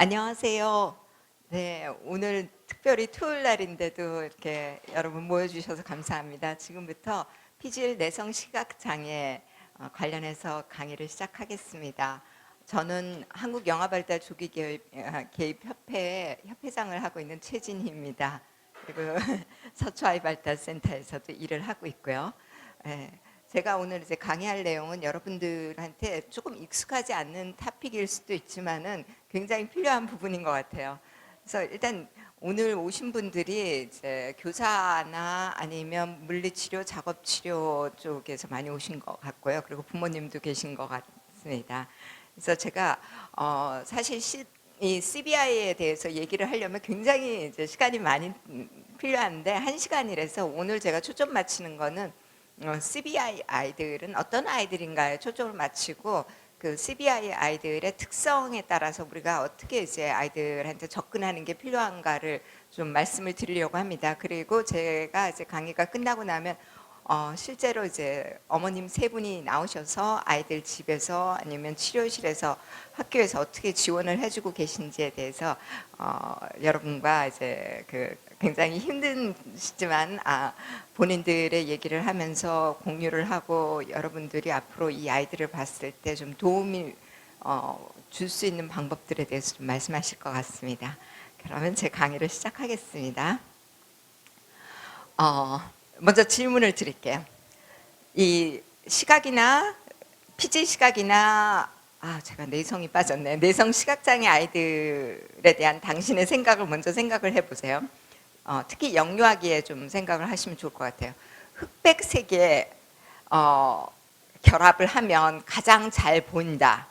안녕하세요. 네, 오늘 특별히 토요일 날인데도 이렇게 여러분 모여주셔서 감사합니다. 지금부터 피질 내성 시각 장애 관련해서 강의를 시작하겠습니다. 저는 한국영아발달 조기 개입 협회의 협회장을 하고 있는 최진희입니다. 그리고 서초아이발달센터에서도 일을 하고 있고요. 예, 제가 오늘 이제 강의할 내용은 여러분들한테 조금 익숙하지 않는 토픽일 수도 있지만은 굉장히 필요한 부분인 것 같아요. 그래서 일단 오늘 오신 분들이 이제 교사나 아니면 물리치료, 작업치료 쪽에서 많이 오신 것 같고요. 그리고 부모님도 계신 것 같습니다. 그래서 제가 사실 이 CBI에 대해서 얘기를 하려면 굉장히 이제 시간이 많이 필요한데 1시간이라서 오늘 제가 초점 맞추는 거는 CBI 아이들은 어떤 아이들인가에 초점을 맞추고 그 CBI 아이들의 특성에 따라서 우리가 어떻게 이제 아이들한테 접근하는 게 필요한가를 좀 말씀을 드리려고 합니다. 그리고 제가 이제 강의가 끝나고 나면 실제로 이제 어머님 3분이 나오셔서 아이들 집에서 아니면 치료실에서 학교에서 어떻게 지원을 해주고 계신지에 대해서 여러분과 이제 그 굉장히 힘드시지만 본인들의 얘기를 하면서 공유를 하고 여러분들이 앞으로 이 아이들을 봤을 때 좀 도움이 줄 수 있는 방법들에 대해서 좀 말씀하실 것 같습니다. 그러면 제 강의를 시작하겠습니다. 먼저 질문을 드릴게요. 이 시각이나 피지 시각이나 제가 내성이 빠졌네. 내성 시각장애 아이들에 대한 당신의 생각을 먼저 생각을 해보세요. 특히 영유아기에 좀 생각을 하시면 좋을 것 같아요. 흑백색에 결합을 하면 가장 잘 보인다.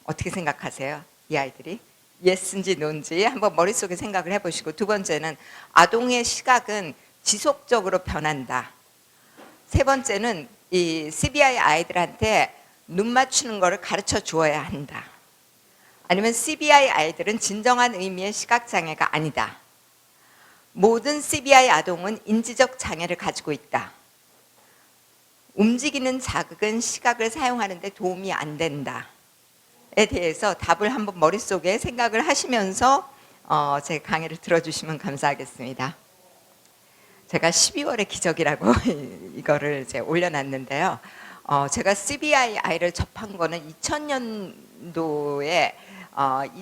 어떻게 생각하세요? 이 아이들이? 예스인지 노인지 한번 머릿속에 생각을 해보시고, 두 번째는 아동의 시각은 지속적으로 변한다. 세 번째는 이 CBI 아이들한테 눈 맞추는 거를 가르쳐 주어야 한다. 아니면 CBI 아이들은 진정한 의미의 시각장애가 아니다. 모든 CBI 아동은 인지적 장애를 가지고 있다. 움직이는 자극은 시각을 사용하는 데 도움이 안 된다. 에 대해서 답을 한번 머릿속에 생각을 하시면서 제 강의를 들어주시면 감사하겠습니다. 제가 12월의 기적이라고 이거를 이제 올려놨는데요. 제가 CBI 아이를 접한 거는 2000년도에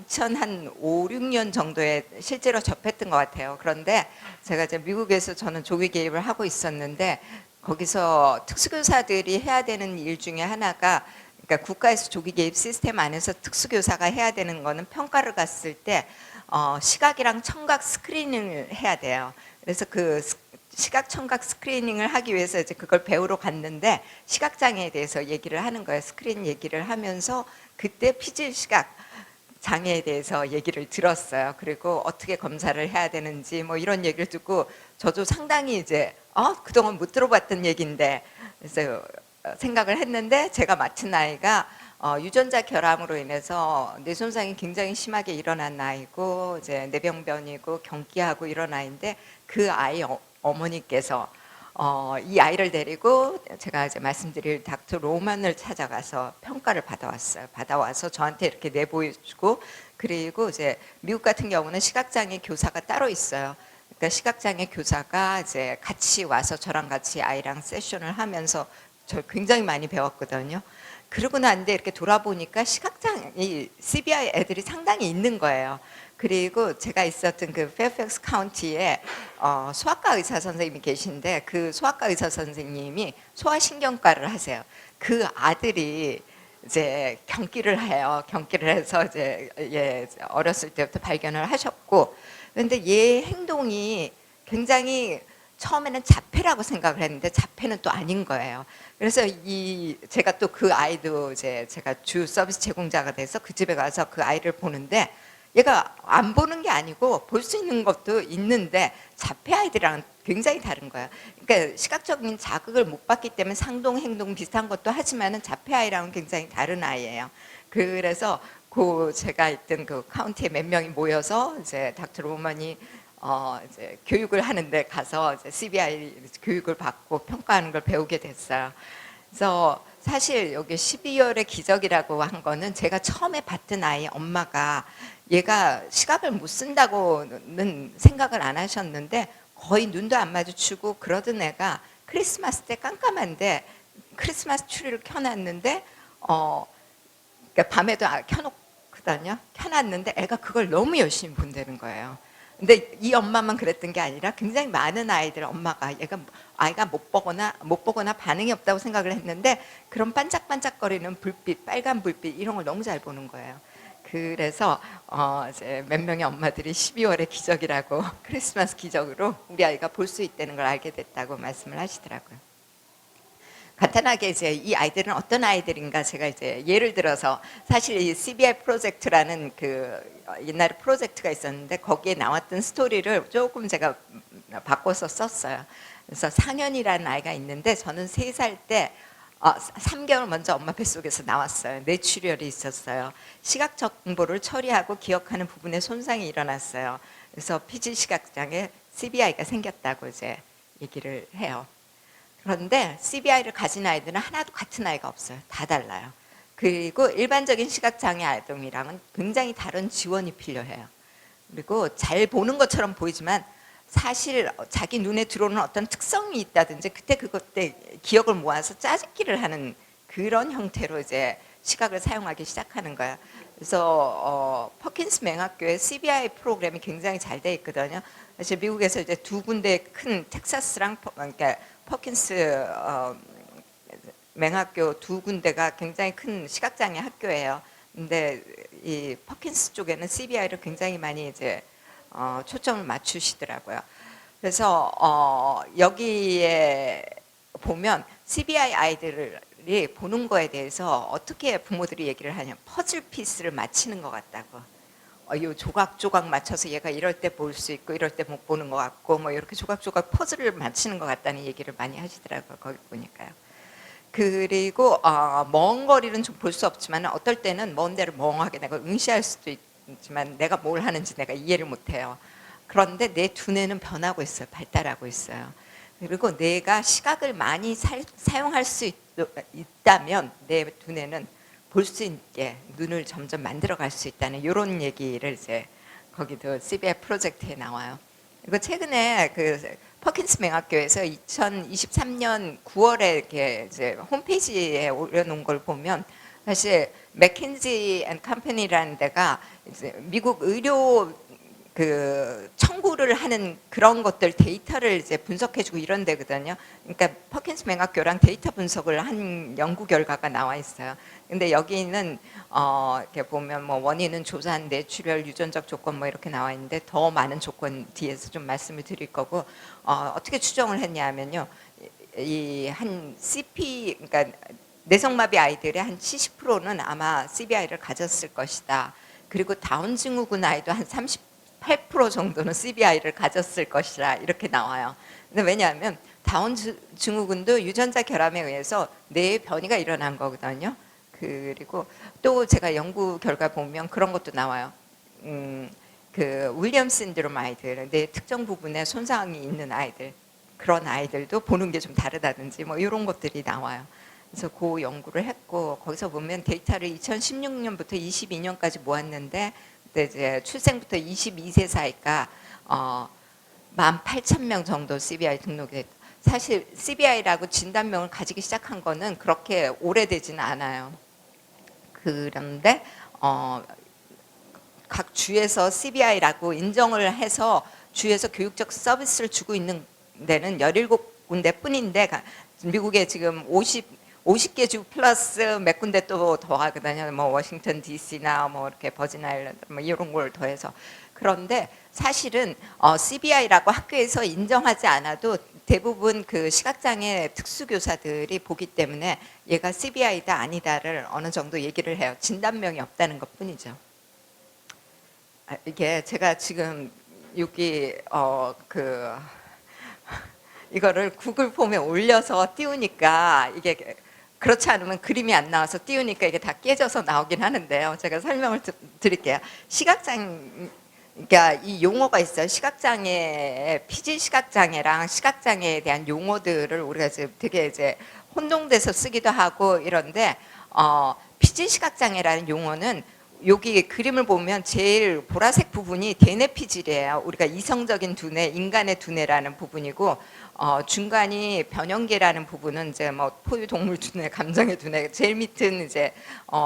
2005, 6년 정도에 실제로 접했던 것 같아요. 그런데 제가 이제 미국에서 저는 조기 개입을 하고 있었는데 거기서 특수교사들이 해야 되는 일 중에 하나가, 그러니까 국가에서 조기 개입 시스템 안에서 특수교사가 해야 되는 거는 평가를 갔을 때 시각이랑 청각 스크리닝을 해야 돼요. 그래서 그 시각 청각 스크리닝을 하기 위해서 이제 그걸 배우러 갔는데 시각장애에 대해서 얘기를 하는 거예요. 스크린 얘기를 하면서 그때 피질 시각 장애에 대해서 얘기를 들었어요. 그리고 어떻게 검사를 해야 되는지 뭐 이런 얘기를 듣고 저도 상당히 이제 그동안 못 들어봤던 얘기인데 그래서 생각을 했는데, 제가 맡은 아이가 유전자 결함으로 인해서 뇌 손상이 굉장히 심하게 일어난 아이고 이제 뇌병변이고 경기하고 이런 아이인데 그 아이 어머니께서 이 아이를 데리고 제가 이제 말씀드릴 닥터 로만을 찾아가서 평가를 받아왔어요. 받아와서 저한테 이렇게 내보여주고, 그리고 이제 미국 같은 경우는 시각장애 교사가 따로 있어요. 그러니까 시각장애 교사가 이제 같이 와서 저랑 같이 아이랑 세션을 하면서 저 굉장히 많이 배웠거든요. 그러고 난데 이렇게 돌아보니까 이 CBI 애들이 상당히 있는 거예요. 그리고 제가 있었던 그 페어팩스 카운티에 소아과 의사 선생님이 계신데 그 소아과 의사 선생님이 소아신경과를 하세요. 그 아들이 이제 경기를 해요. 경기를 해서 이제 어렸을 때부터 발견을 하셨고, 그런데 얘 행동이 굉장히 처음에는 자폐라고 생각을 했는데 자폐는 또 아닌 거예요. 그래서 제가 또 그 아이도 이제 제가 주 서비스 제공자가 돼서 그 집에 가서 그 아이를 보는데 얘가 안 보는 게 아니고 볼 수 있는 것도 있는데 자폐 아이들이랑 굉장히 다른 거예요. 그러니까 시각적인 자극을 못 받기 때문에 상동 행동 비슷한 것도 하지만은 자폐 아이랑은 굉장히 다른 아이예요. 그래서 제가 있던 그 카운티에 몇 명이 모여서 이제 닥터 로만이 이제 교육을 하는데 가서 이제 CBI 교육을 받고 평가하는 걸 배우게 됐어요. 그래서 사실 여기 12월의 기적이라고 한 거는 제가 처음에 봤던 아이 엄마가 얘가 시각을 못 쓴다고는 생각을 안 하셨는데 거의 눈도 안 마주치고 그러던 애가 크리스마스 때 깜깜한데 크리스마스 트리를 켜놨는데 그러니까 밤에도 켜놓거든요. 켜놨는데 애가 그걸 너무 열심히 본다는 거예요. 근데 이 엄마만 그랬던 게 아니라 굉장히 많은 아이들 엄마가 아이가 못 보거나 반응이 없다고 생각을 했는데 그런 반짝반짝거리는 불빛, 빨간 불빛 이런 걸 너무 잘 보는 거예요. 그래서 이제 몇 명의 엄마들이 12월의 기적이라고 크리스마스 기적으로 우리 아이가 볼 수 있다는 걸 알게 됐다고 말씀을 하시더라고요. 간단하게 이제 이 아이들은 어떤 아이들인가 제가 이제 예를 들어서 사실 이 CBI 프로젝트라는 그 옛날에 프로젝트가 있었는데 거기에 나왔던 스토리를 조금 제가 바꿔서 썼어요. 그래서 상현이라는 아이가 있는데 저는 3살 때 3개월 먼저 엄마 뱃속에서 나왔어요. 뇌출혈이 있었어요. 시각 정보를 처리하고 기억하는 부분에 손상이 일어났어요. 그래서 피지 시각장애 CBI가 생겼다고 이제 얘기를 해요. 그런데 CBI를 가진 아이들은 하나도 같은 아이가 없어요. 다 달라요. 그리고 일반적인 시각장애 아동이랑은 굉장히 다른 지원이 필요해요. 그리고 잘 보는 것처럼 보이지만 사실 자기 눈에 들어오는 어떤 특성이 있다든지 그때 기억을 모아서 짜집기를 하는 그런 형태로 이제 시각을 사용하기 시작하는 거예요. 그래서 퍼킨스 맹학교에 CBI 프로그램이 굉장히 잘 돼 있거든요. 사실 미국에서 이제 2군데 큰 텍사스랑 그러니까 퍼킨스 맹학교 2군데가 굉장히 큰 시각장애 학교예요. 근데 이 퍼킨스 쪽에는 CBI를 굉장히 많이 이제 초점을 맞추시더라고요. 그래서 여기에 보면 CBI 아이들이 보는 거에 대해서 어떻게 부모들이 얘기를 하냐면 퍼즐 피스를 맞히는 것 같다고. 이 조각조각 맞춰서 얘가 이럴 때 볼 수 있고 이럴 때 못 보는 것 같고 뭐 이렇게 조각조각 퍼즐을 맞히는 것 같다는 얘기를 많이 하시더라고요. 거기 보니까요. 그리고 먼 거리는 좀 볼 수 없지만 어떨 때는 먼 데를 멍하게 내가 응시할 수도 있지만 내가 뭘 하는지 내가 이해를 못해요. 그런데 내 두뇌는 변하고 있어요. 발달하고 있어요. 그리고 내가 시각을 많이 사용할 수 있다면 내 두뇌는 볼 수 있게 눈을 점점 만들어 갈 수 있다는 이런 얘기를 이제 거기도 CBI 프로젝트에 나와요. 그리고 최근에 그 퍼킨스 맹학교에서 2023년 9월에 이렇게 이제 홈페이지에 올려놓은 걸 보면 사실 맥킨지 앤 컴퍼니라는 데가 이제 미국 의료 그 청구를 하는 그런 것들 데이터를 이제 분석해주고 이런 데거든요. 그러니까 퍼킨스 맹학교랑 데이터 분석을 한 연구 결과가 나와 있어요. 근데 여기는 이렇게 보면 뭐 원인은 조산, 뇌출혈, 유전적 조건 뭐 이렇게 나와 있는데 더 많은 조건 뒤에서 좀 말씀을 드릴 거고 어떻게 추정을 했냐면요. 이 한 CP 그러니까 뇌성마비 아이들의 한 70%는 아마 CBI를 가졌을 것이다. 그리고 다운 증후군 아이도 한 8% 정도는 CBI를 가졌을 것이라 이렇게 나와요. 근데 왜냐하면 다운 증후군도 유전자 결함에 의해서 뇌의 변이가 일어난 거거든요. 그리고 또 제가 연구 결과 보면 그런 것도 나와요. 그 윌리엄 신드롬 아이들, 뇌 특정 부분에 손상이 있는 아이들, 그런 아이들도 보는 게 좀 다르다든지 뭐 이런 것들이 나와요. 그래서 그 연구를 했고 거기서 보면 데이터를 2016년부터 22년까지 모았는데 이제 출생부터 22세 사이가 18,000명 정도 CBI 등록이 됐다. 사실 CBI라고 진단명을 가지기 시작한 거는 그렇게 오래되지는 않아요. 그런데 각 주에서 CBI라고 인정을 해서 주에서 교육적 서비스를 주고 있는 데는 17군데 뿐인데 미국에 지금 50개 주 플러스 몇 군데 또 더하거든요. 뭐 워싱턴 DC나 뭐 이렇게 버진 아일랜드 뭐 이런 걸 더해서. 그런데 사실은 CBI라고 학교에서 인정하지 않아도 대부분 그 시각장애 특수교사들이 보기 때문에 얘가 CBI다 아니다를 어느 정도 얘기를 해요. 진단명이 없다는 것뿐이죠. 이게 제가 지금 여기 이거를 구글 폼에 올려서 띄우니까 이게 그렇지 않으면 그림이 안 나와서 띄우니까 이게 다 깨져서 나오긴 하는데요. 제가 설명을 드릴게요. 그러니까 이 용어가 있어요. 시각장애, 피지 시각장애랑 시각장애에 대한 용어들을 우리가 이제 되게 이제 혼동돼서 쓰기도 하고 이런데 피지 시각장애라는 용어는 여기 그림을 보면 제일 보라색 부분이 대뇌 피질이에요. 우리가 이성적인 두뇌, 인간의 두뇌라는 부분이고, 중간이 변형계라는 부분은 이제 뭐 포유동물 두뇌, 감정의 두뇌, 제일 밑은 이제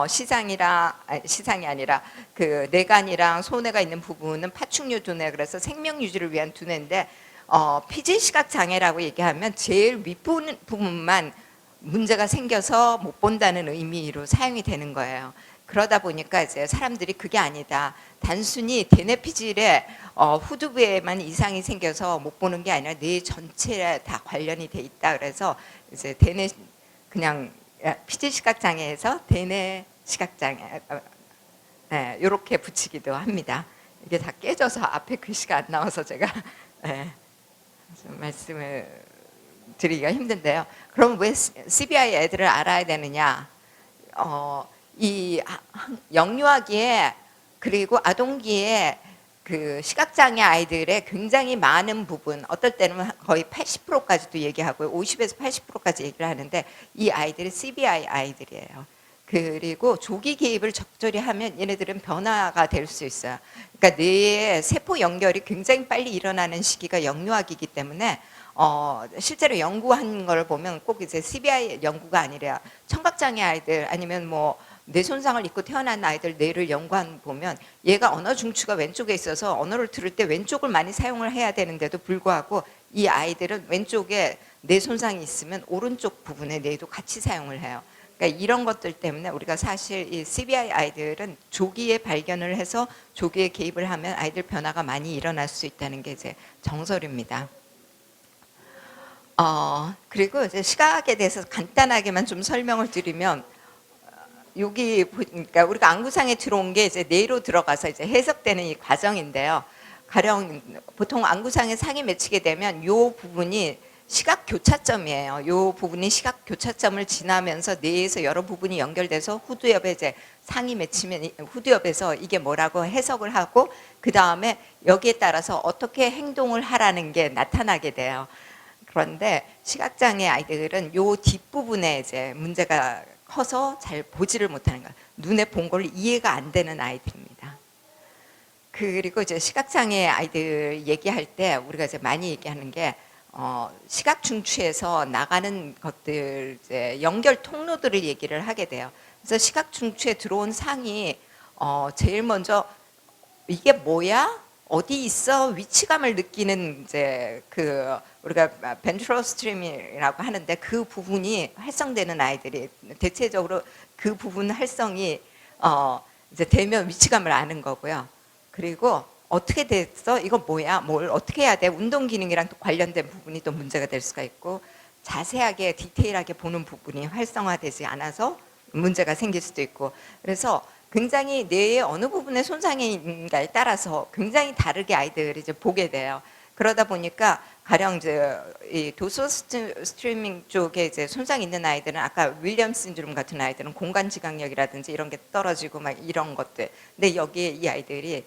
시상이 아니라 그 뇌간이랑 소뇌가 있는 부분은 파충류 두뇌, 그래서 생명 유지를 위한 두뇌인데, 피질 시각 장애라고 얘기하면 제일 윗부분만 문제가 생겨서 못 본다는 의미로 사용이 되는 거예요. 그러다 보니까 이제 사람들이 그게 아니다. 단순히 대뇌 피질에 후두부에만 이상이 생겨서 못 보는 게 아니라 뇌 전체에 다 관련이 돼 있다. 그래서 이제 대뇌 그냥 피질 시각 장애에서 대뇌 시각 장애 네, 이렇게 붙이기도 합니다. 이게 다 깨져서 앞에 글씨가 안 나와서 제가 네, 좀 말씀을 드리기가 힘든데요. 그럼 왜 CBI 애들을 알아야 되느냐? 이 영유아기에 그리고 아동기에 그 시각장애 아이들의 굉장히 많은 부분, 어떨 때는 거의 80%까지도 얘기하고요. 50에서 80%까지 얘기를 하는데 이 아이들이 CBI 아이들이에요. 그리고 조기 개입을 적절히 하면 얘네들은 변화가 될 수 있어요. 그러니까 뇌의 세포 연결이 굉장히 빨리 일어나는 시기가 영유아기이기 때문에 실제로 연구한 걸 보면 꼭 이제 CBI 연구가 아니라 청각장애 아이들 아니면 뭐 뇌 손상을 입고 태어난 아이들 뇌를 연구한 보면 얘가 언어 중추가 왼쪽에 있어서 언어를 들을 때 왼쪽을 많이 사용을 해야 되는데도 불구하고 이 아이들은 왼쪽에 뇌 손상이 있으면 오른쪽 부분의 뇌도 같이 사용을 해요. 그러니까 이런 것들 때문에 우리가 사실 이 CBI 아이들은 조기에 발견을 해서 조기에 개입을 하면 아이들 변화가 많이 일어날 수 있다는 게 이제 정설입니다. 그리고 이제 시각에 대해서 간단하게만 좀 설명을 드리면 여기 보니까 우리가 안구상에 들어온 게 이제 뇌로 들어가서 이제 해석되는 이 과정인데요. 가령 보통 안구상에 상이 맺히게 되면 요 부분이 시각 교차점이에요. 요 부분이 시각 교차점을 지나면서 뇌에서 여러 부분이 연결돼서 후두엽에 이제 상이 맺히면 후두엽에서 이게 뭐라고 해석을 하고 그 다음에 여기에 따라서 어떻게 행동을 하라는 게 나타나게 돼요. 그런데 시각장애 아이들은 요 뒷부분에 이제 문제가 커서 잘 보지를 못하는 거예요. 눈에 본 걸 이해가 안 되는 아이들입니다. 그리고 이제 시각장애 아이들 얘기할 때 우리가 이제 많이 얘기하는 게 시각 중추에서 나가는 것들 이제 연결 통로들을 얘기를 하게 돼요. 그래서 시각 중추에 들어온 상이 제일 먼저 이게 뭐야? 어디 있어? 위치감을 느끼는 이제 그 우리가 벤트럴 스트림이라고 하는데 그 부분이 활성되는 아이들이 대체적으로 그 부분 활성이 이제 되면 위치감을 아는 거고요. 그리고 어떻게 됐어? 이거 뭐야? 뭘 어떻게 해야 돼? 운동 기능이랑 또 관련된 부분이 또 문제가 될 수가 있고 자세하게 디테일하게 보는 부분이 활성화되지 않아서 문제가 생길 수도 있고 그래서 굉장히 뇌의 어느 부분에 손상이 있는가에 따라서 굉장히 다르게 아이들이 이제 보게 돼요. 그러다 보니까 가령 이제 이 도소 스트리밍 쪽에 이제 손상이 있는 아이들은 아까 윌리엄 신드롬 같은 아이들은 공간 지각력이라든지 이런 게 떨어지고 막 이런 것들. 근데 여기에 이 아이들이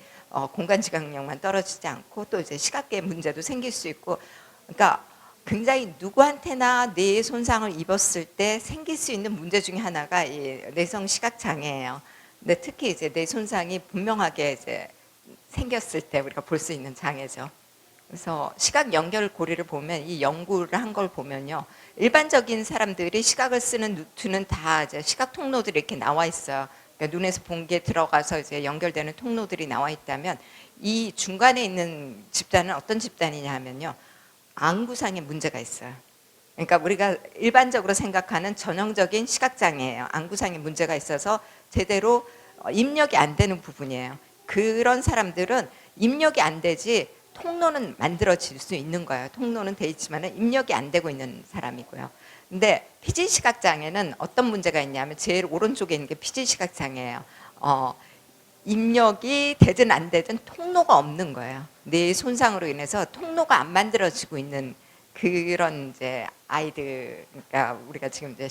공간 지각력만 떨어지지 않고 또 이제 시각계 문제도 생길 수 있고, 그러니까 굉장히 누구한테나 뇌의 손상을 입었을 때 생길 수 있는 문제 중에 하나가 이 뇌성 시각 장애예요. 근데 특히 이제 뇌 손상이 분명하게 이제 생겼을 때 우리가 볼 수 있는 장애죠. 그래서 시각 연결 고리를 보면 이 연구를 한 걸 보면요, 일반적인 사람들이 시각을 쓰는 루트는 다 이제 시각 통로들이 이렇게 나와 있어요. 그러니까 눈에서 본 게 들어가서 이제 연결되는 통로들이 나와 있다면 이 중간에 있는 집단은 어떤 집단이냐 하면요, 안구상에 문제가 있어요. 그러니까 우리가 일반적으로 생각하는 전형적인 시각장애예요. 안구상에 문제가 있어서 제대로 입력이 안 되는 부분이에요. 그런 사람들은 입력이 안 되지 통로는 만들어질 수 있는 거예요. 통로는 돼 있지만 입력이 안 되고 있는 사람이고요. 근데 피지시각장애는 어떤 문제가 있냐면 제일 오른쪽에 있는 게 피지시각장애예요. 입력이 되든 안 되든 통로가 없는 거예요. 뇌 손상으로 인해서 통로가 안 만들어지고 있는 그런 이제 아이들, 그러니까 우리가 지금 이제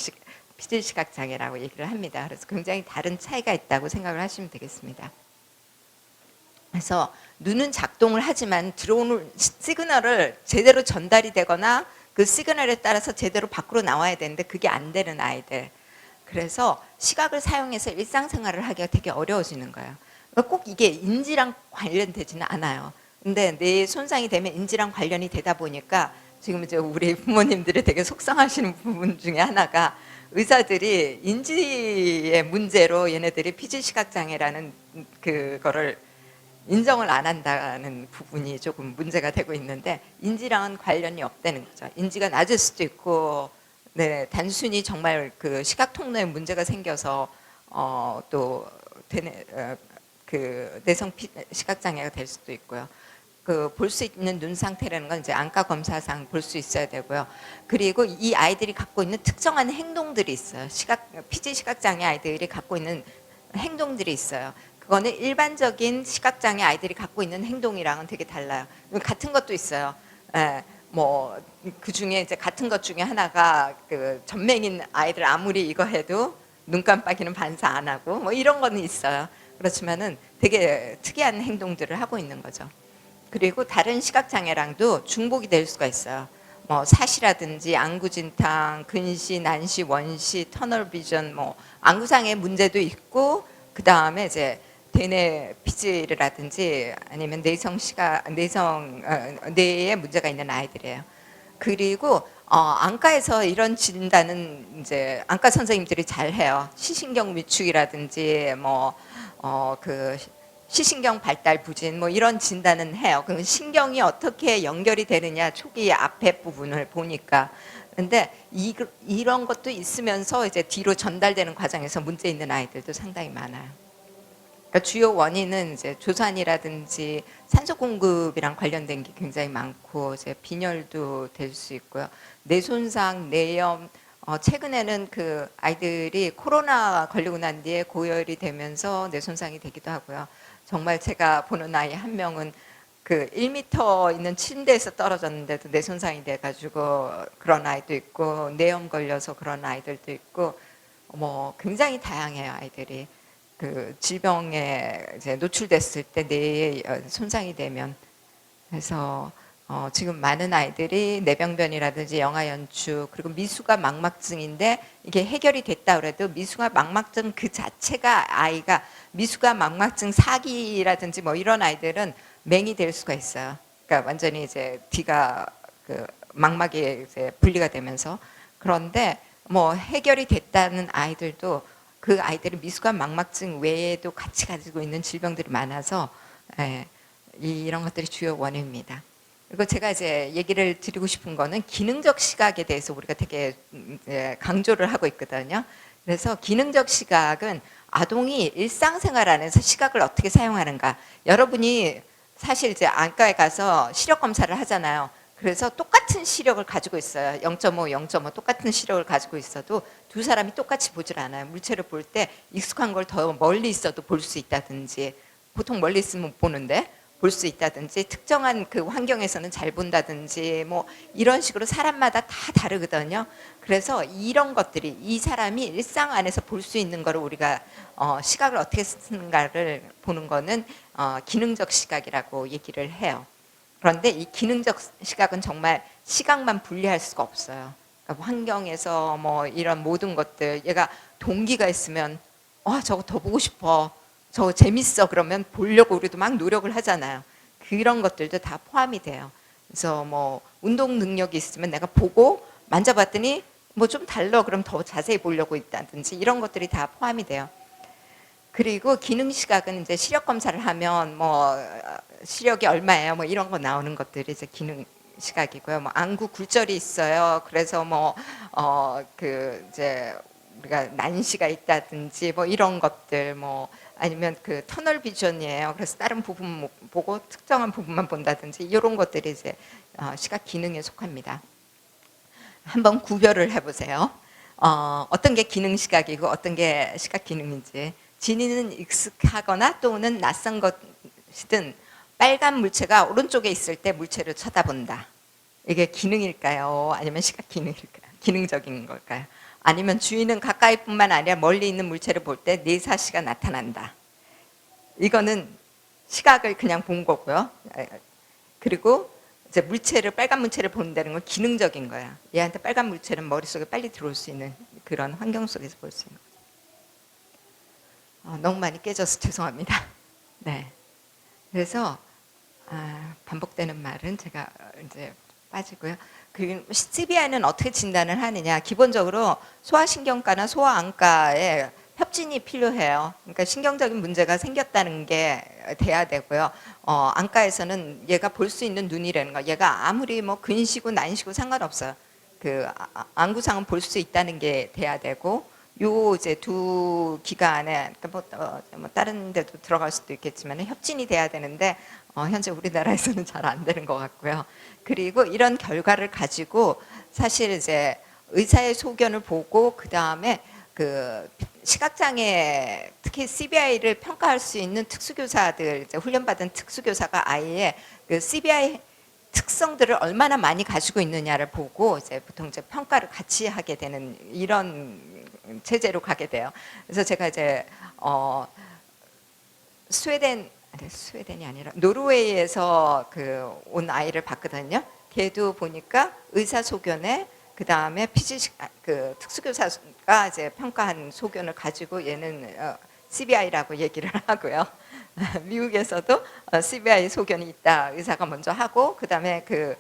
피질시각 장애라고 얘기를 합니다. 그래서 굉장히 다른 차이가 있다고 생각을 하시면 되겠습니다. 그래서 눈은 작동을 하지만 들어오는 시그널을 제대로 전달이 되거나 그 시그널에 따라서 제대로 밖으로 나와야 되는데 그게 안 되는 아이들. 그래서 시각을 사용해서 일상생활을 하기가 되게 어려워지는 거예요. 그러니까 꼭 이게 인지랑 관련되지는 않아요. 근데 뇌 손상이 되면 인지랑 관련이 되다 보니까 지금 이제 우리 부모님들이 되게 속상하시는 부분 중에 하나가 의사들이 인지의 문제로 얘네들이 피지시각장애라는 그거를 인정을 안 한다는 부분이 조금 문제가 되고 있는데, 인지랑은 관련이 없다는 거죠. 인지가 낮을 수도 있고, 네, 단순히 정말 그 시각 통로에 문제가 생겨서 또 그 내성 시각 장애가 될 수도 있고요. 그 볼 수 있는 눈 상태라는 건 이제 안과 검사상 볼 수 있어야 되고요. 그리고 이 아이들이 갖고 있는 특정한 행동들이 있어요. 피지 시각 장애 아이들이 갖고 있는 행동들이 있어요. 그거는 일반적인 시각장애 아이들이 갖고 있는 행동이랑은 되게 달라요. 같은 것도 있어요. 예, 뭐그 중에 이제 같은 것 중에 하나가 그 전맹인 아이들 아무리 이거 해도 눈 깜빡이는 반사 안 하고 뭐 이런 거는 있어요. 그렇지만은 되게 특이한 행동들을 하고 있는 거죠. 그리고 다른 시각장애랑도 중복이 될 수가 있어요. 뭐 사시라든지 안구진탕, 근시, 난시, 원시, 터널비전, 뭐 안구장애 문제도 있고, 그 다음에 이제 대뇌 피지라든지 아니면 뇌에 문제가 있는 아이들이에요. 그리고 안과에서 이런 진단은 이제 안과 선생님들이 잘 해요. 시신경 위축이라든지 그 시신경 발달 부진 뭐 이런 진단은 해요. 그 신경이 어떻게 연결이 되느냐 초기 앞에 부분을 보니까. 근데 이런 것도 있으면서 이제 뒤로 전달되는 과정에서 문제 있는 아이들도 상당히 많아요. 그러니까 주요 원인은 이제 조산이라든지 산소 공급이랑 관련된 게 굉장히 많고, 이제 빈혈도 될 수 있고요. 뇌손상, 뇌염, 최근에는 그 아이들이 코로나 걸리고 난 뒤에 고열이 되면서 뇌손상이 되기도 하고요. 정말 제가 보는 아이 한 명은 그 1m 있는 침대에서 떨어졌는데도 뇌손상이 돼가지고 그런 아이도 있고, 뇌염 걸려서 그런 아이들도 있고, 뭐 굉장히 다양해요, 아이들이. 그 질병에 이제 노출됐을 때 뇌에 손상이 되면. 그래서 지금 많은 아이들이 뇌병변이라든지 영아연축, 그리고 미수가 망막증인데 이게 해결이 됐다 그래도 미수가 망막증 그 자체가 아이가 미수가 망막증 사기라든지 뭐 이런 아이들은 맹이 될 수가 있어요. 그러니까 완전히 이제 뒤가 그 망막이 이제 분리가 되면서. 그런데 뭐 해결이 됐다는 아이들도 그 아이들은 미수관 망막증 외에도 같이 가지고 있는 질병들이 많아서 이런 것들이 주요 원인입니다. 그리고 제가 이제 얘기를 드리고 싶은 거는 기능적 시각에 대해서 우리가 되게 강조를 하고 있거든요. 그래서 기능적 시각은 아동이 일상생활 안에서 시각을 어떻게 사용하는가. 여러분이 사실 이제 안과에 가서 시력 검사를 하잖아요. 그래서 똑같은 시력을 가지고 있어요. 0.5, 0.5 똑같은 시력을 가지고 있어도 두 사람이 똑같이 보질 않아요. 물체를 볼 때 익숙한 걸 더 멀리 있어도 볼 수 있다든지, 보통 멀리 있으면 못 보는데 볼 수 있다든지, 특정한 그 환경에서는 잘 본다든지, 뭐 이런 식으로 사람마다 다 다르거든요. 그래서 이런 것들이 이 사람이 일상 안에서 볼 수 있는 거를 우리가 시각을 어떻게 쓰는가를 보는 거는 기능적 시각이라고 얘기를 해요. 그런데 이 기능적 시각은 정말 시각만 분리할 수가 없어요. 그러니까 환경에서 뭐 이런 모든 것들, 얘가 동기가 있으면 저거 더 보고 싶어, 저거 재밌어, 그러면 보려고 우리도 막 노력을 하잖아요. 그런 것들도 다 포함이 돼요. 그래서 뭐 운동 능력이 있으면 내가 보고 만져봤더니 뭐 좀 달라, 그럼 더 자세히 보려고 있다든지, 이런 것들이 다 포함이 돼요. 그리고 기능 시각은 이제 시력 검사를 하면 뭐 시력이 얼마예요, 뭐 이런 거 나오는 것들이 이제 기능 시각이고요. 뭐 안구 굴절이 있어요. 그래서 뭐 그 이제 우리가 난시가 있다든지 뭐 이런 것들, 뭐 아니면 그 터널 비전이에요. 그래서 다른 부분 보고 특정한 부분만 본다든지, 이런 것들이 이제 시각 기능에 속합니다. 한번 구별을 해보세요. 어떤 게 기능 시각이고 어떤 게 시각 기능인지. 진이는 익숙하거나 또는 낯선 것이든 빨간 물체가 오른쪽에 있을 때 물체를 쳐다본다. 이게 기능일까요? 아니면 시각 기능일까요? 기능적인 걸까요? 아니면 주인은 가까이뿐만 아니라 멀리 있는 물체를 볼 때 뇌사시가 나타난다. 이거는 시각을 그냥 본 거고요. 그리고 이제 물체를 빨간 물체를 본다는 건 기능적인 거야. 얘한테 빨간 물체는 머릿속에 빨리 들어올 수 있는 그런 환경 속에서 볼 수 있는 거죠. 너무 많이 깨져서 죄송합니다. 네. 그래서 반복되는 말은 제가 이제 빠지고요. 그 CBI는 어떻게 진단을 하느냐? 기본적으로 소아신경과나 소아안과에 협진이 필요해요. 그러니까 신경적인 문제가 생겼다는 게 돼야 되고요. 안과에서는 얘가 볼 수 있는 눈이라는 거, 얘가 아무리 뭐 근시고 난시고 상관없어요. 그 안구상은 볼 수 있다는 게 돼야 되고, 요 이제 두 기관에 그러니까 뭐 다른 데도 들어갈 수도 있겠지만 협진이 돼야 되는데 현재 우리나라에서는 잘 안 되는 것 같고요. 그리고 이런 결과를 가지고 사실 이제 의사의 소견을 보고 그 다음에 그 시각장애 특히 CBI를 평가할 수 있는 특수교사들 이제 훈련받은 특수교사가 아이의 그 CBI 특성들을 얼마나 많이 가지고 있느냐를 보고 이제 보통 이제 평가를 같이 하게 되는 이런 체제로 가게 돼요. 그래서 제가 이제 스웨덴이 아니라 노르웨이에서 그 온 아이를 봤거든요. 걔도 보니까 의사 소견에 그 다음에 그 특수교사가 이제 평가한 소견을 가지고 얘는 CBI라고 얘기를 하고요. 미국에서도 CBI 소견이 있다 의사가 먼저 하고 그 다음에 그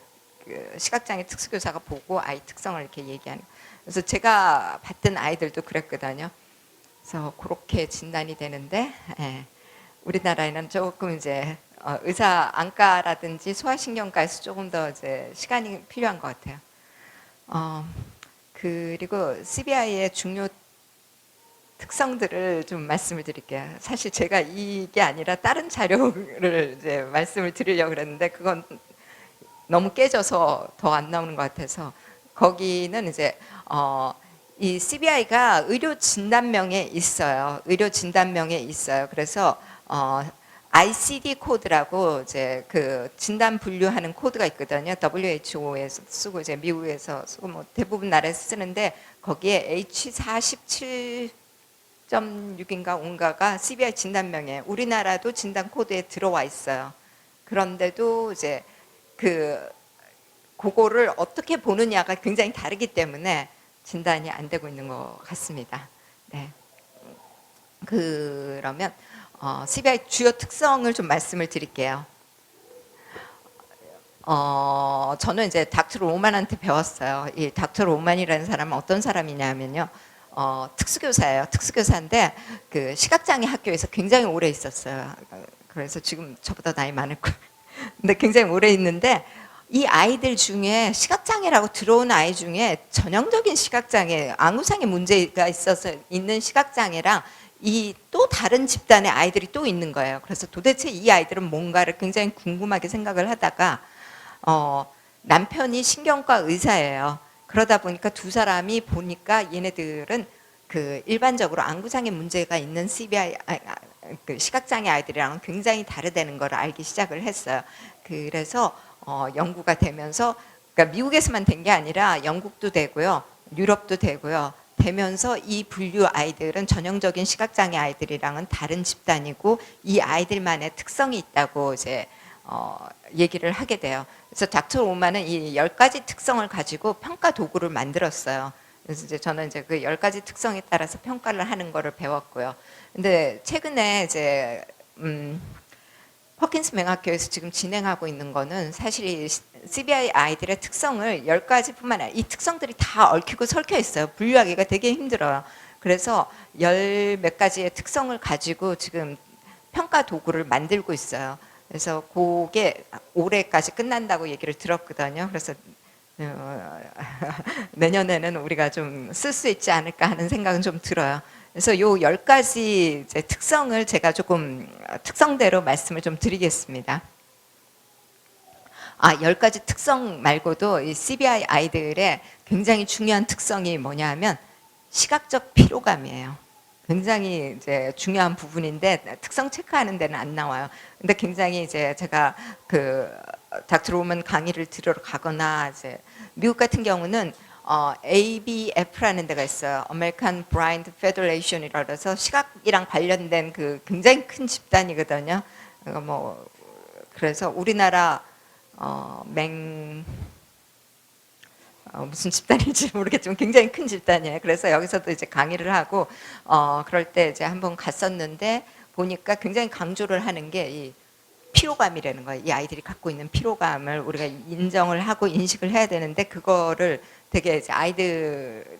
시각장애 특수교사가 보고 아이 특성을 이렇게 얘기하는. 그래서 제가 봤던 아이들도 그랬거든요. 그래서 그렇게 진단이 되는데 우리나라에는 조금 이제 의사 안과라든지 소아신경과에서 조금 더 이제 시간이 필요한 것 같아요. 그리고 CBI의 중요 특성들을 좀 말씀을 드릴게요. 사실 제가 이게 아니라 다른 자료를 이제 말씀을 드리려고 그랬는데 그건 너무 깨져서 더 안 나오는 것 같아서 거기는 이제 이 CBI가 의료 진단명에 있어요. 의료 진단명에 있어요. 그래서 ICD 코드라고 이제 그 진단 분류하는 코드가 있거든요. WHO에서 쓰고 이제 미국에서 쓰고 뭐 대부분 나라에서 쓰는데 거기에 H47.6인가 5인가가 CBI 진단명에 우리나라도 진단 코드에 들어와 있어요. 그런데도 이제 그거를 어떻게 보느냐가 굉장히 다르기 때문에 진단이 안 되고 있는 것 같습니다. 네. 그러면 CBI 주요 특성을 좀 말씀을 드릴게요. 저는 이제 닥터 로만한테 배웠어요. 이 닥터 로만이라는 사람은 어떤 사람이냐면요. 특수교사예요. 특수교사인데 그 시각장애 학교에서 굉장히 오래 있었어요. 그래서 지금 저보다 나이 많을 거예요. 근데 굉장히 오래 있는데 이 아이들 중에 시각장애라고 들어온 아이 중에 전형적인 시각장애, 안구상의 문제가 있어서 있는 시각장애랑 이 또 다른 집단의 아이들이 또 있는 거예요. 그래서 도대체 이 아이들은 뭔가를 굉장히 궁금하게 생각을 하다가 남편이 신경과 의사예요. 그러다 보니까 두 사람이 보니까 얘네들은 그 일반적으로 안구장애 문제가 있는 CBI 그 시각장애 아이들이랑 굉장히 다르다는 걸 알기 시작을 했어요. 그래서 연구가 되면서 그러니까 미국에서만 된 게 아니라 영국도 되고요, 유럽도 되고요. 되면서 이 분류 아이들은 전형적인 시각장애 아이들이랑은 다른 집단이고 이 아이들만의 특성이 있다고 이제 얘기를 하게 돼요. 그래서 닥터 오만은 이 10가지 특성을 가지고 평가 도구를 만들었어요. 그래서 이제 저는 이제 그 10가지 특성에 따라서 평가를 하는 거를 배웠고요. 근데 최근에 이제 허킨스 맹학교에서 지금 진행하고 있는 거는 사실 이 CBI 아이들의 특성을 10가지뿐만 아니라 이 특성들이 다 얽히고 설켜 있어요. 분류하기가 되게 힘들어요. 그래서 10몇 가지의 특성을 가지고 지금 평가 도구를 만들고 있어요. 그래서 그게 올해까지 끝난다고 얘기를 들었거든요. 그래서 내년에는 우리가 좀 쓸 수 있지 않을까 하는 생각은 좀 들어요. 그래서 요 10가지 이제 특성을 제가 조금 특성대로 말씀을 좀 드리겠습니다. 10가지 특성 말고도 이 CBI 아이들의 굉장히 중요한 특성이 뭐냐 하면 시각적 피로감이에요. 굉장히 이제 중요한 부분인데 특성 체크하는 데는 안 나와요. 근데 굉장히 이제 제가 그 닥터 로만 강의를 들으러 가거나 이제 미국 같은 경우는 ABF라는 데가 있어요. American Blind Federation이라 그래서 시각이랑 관련된 그 굉장히 큰 집단이거든요. 뭐 그래서 우리나라 맹 무슨 집단인지 모르겠지만 굉장히 큰 집단이에요. 그래서 여기서도 이제 강의를 하고 그럴 때 이제 한번 갔었는데 보니까 굉장히 강조를 하는 게 이 피로감이라는 거예요. 이 아이들이 갖고 있는 피로감을 우리가 인정을 하고 인식을 해야 되는데 그거를 되게 이제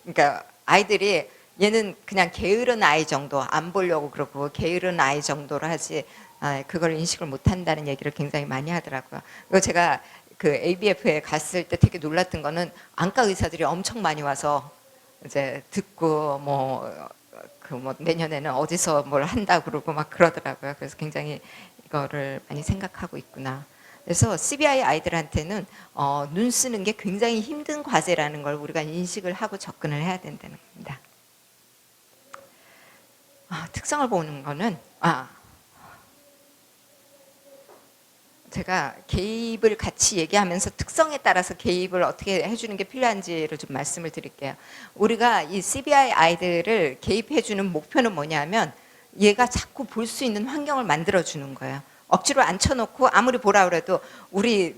그러니까 아이들이 얘는 그냥 게으른 아이 정도 안 보려고 그러고 게으른 아이 정도로 하지 그걸 인식을 못 한다는 얘기를 굉장히 많이 하더라고요. 그리고 제가 그 ABF에 갔을 때 되게 놀랐던 거는 안과 의사들이 엄청 많이 와서 이제 듣고 뭐 내년에는 어디서 뭘 한다 그러고 막 그러더라고요. 그래서 굉장히 이거를 많이 생각하고 있구나. 그래서 CBI 아이들한테는 눈 쓰는 게 굉장히 힘든 과제라는 걸 우리가 인식을 하고 접근을 해야 된다는 겁니다. 특성을 보는 거는 제가 개입을 같이 얘기하면서 특성에 따라서 개입을 어떻게 해주는 게 필요한지를 좀 말씀을 드릴게요. 우리가 이 CBI 아이들을 개입해주는 목표는 뭐냐면 얘가 자꾸 볼 수 있는 환경을 만들어주는 거예요. 억지로 앉혀놓고 아무리 보라 그래도 우리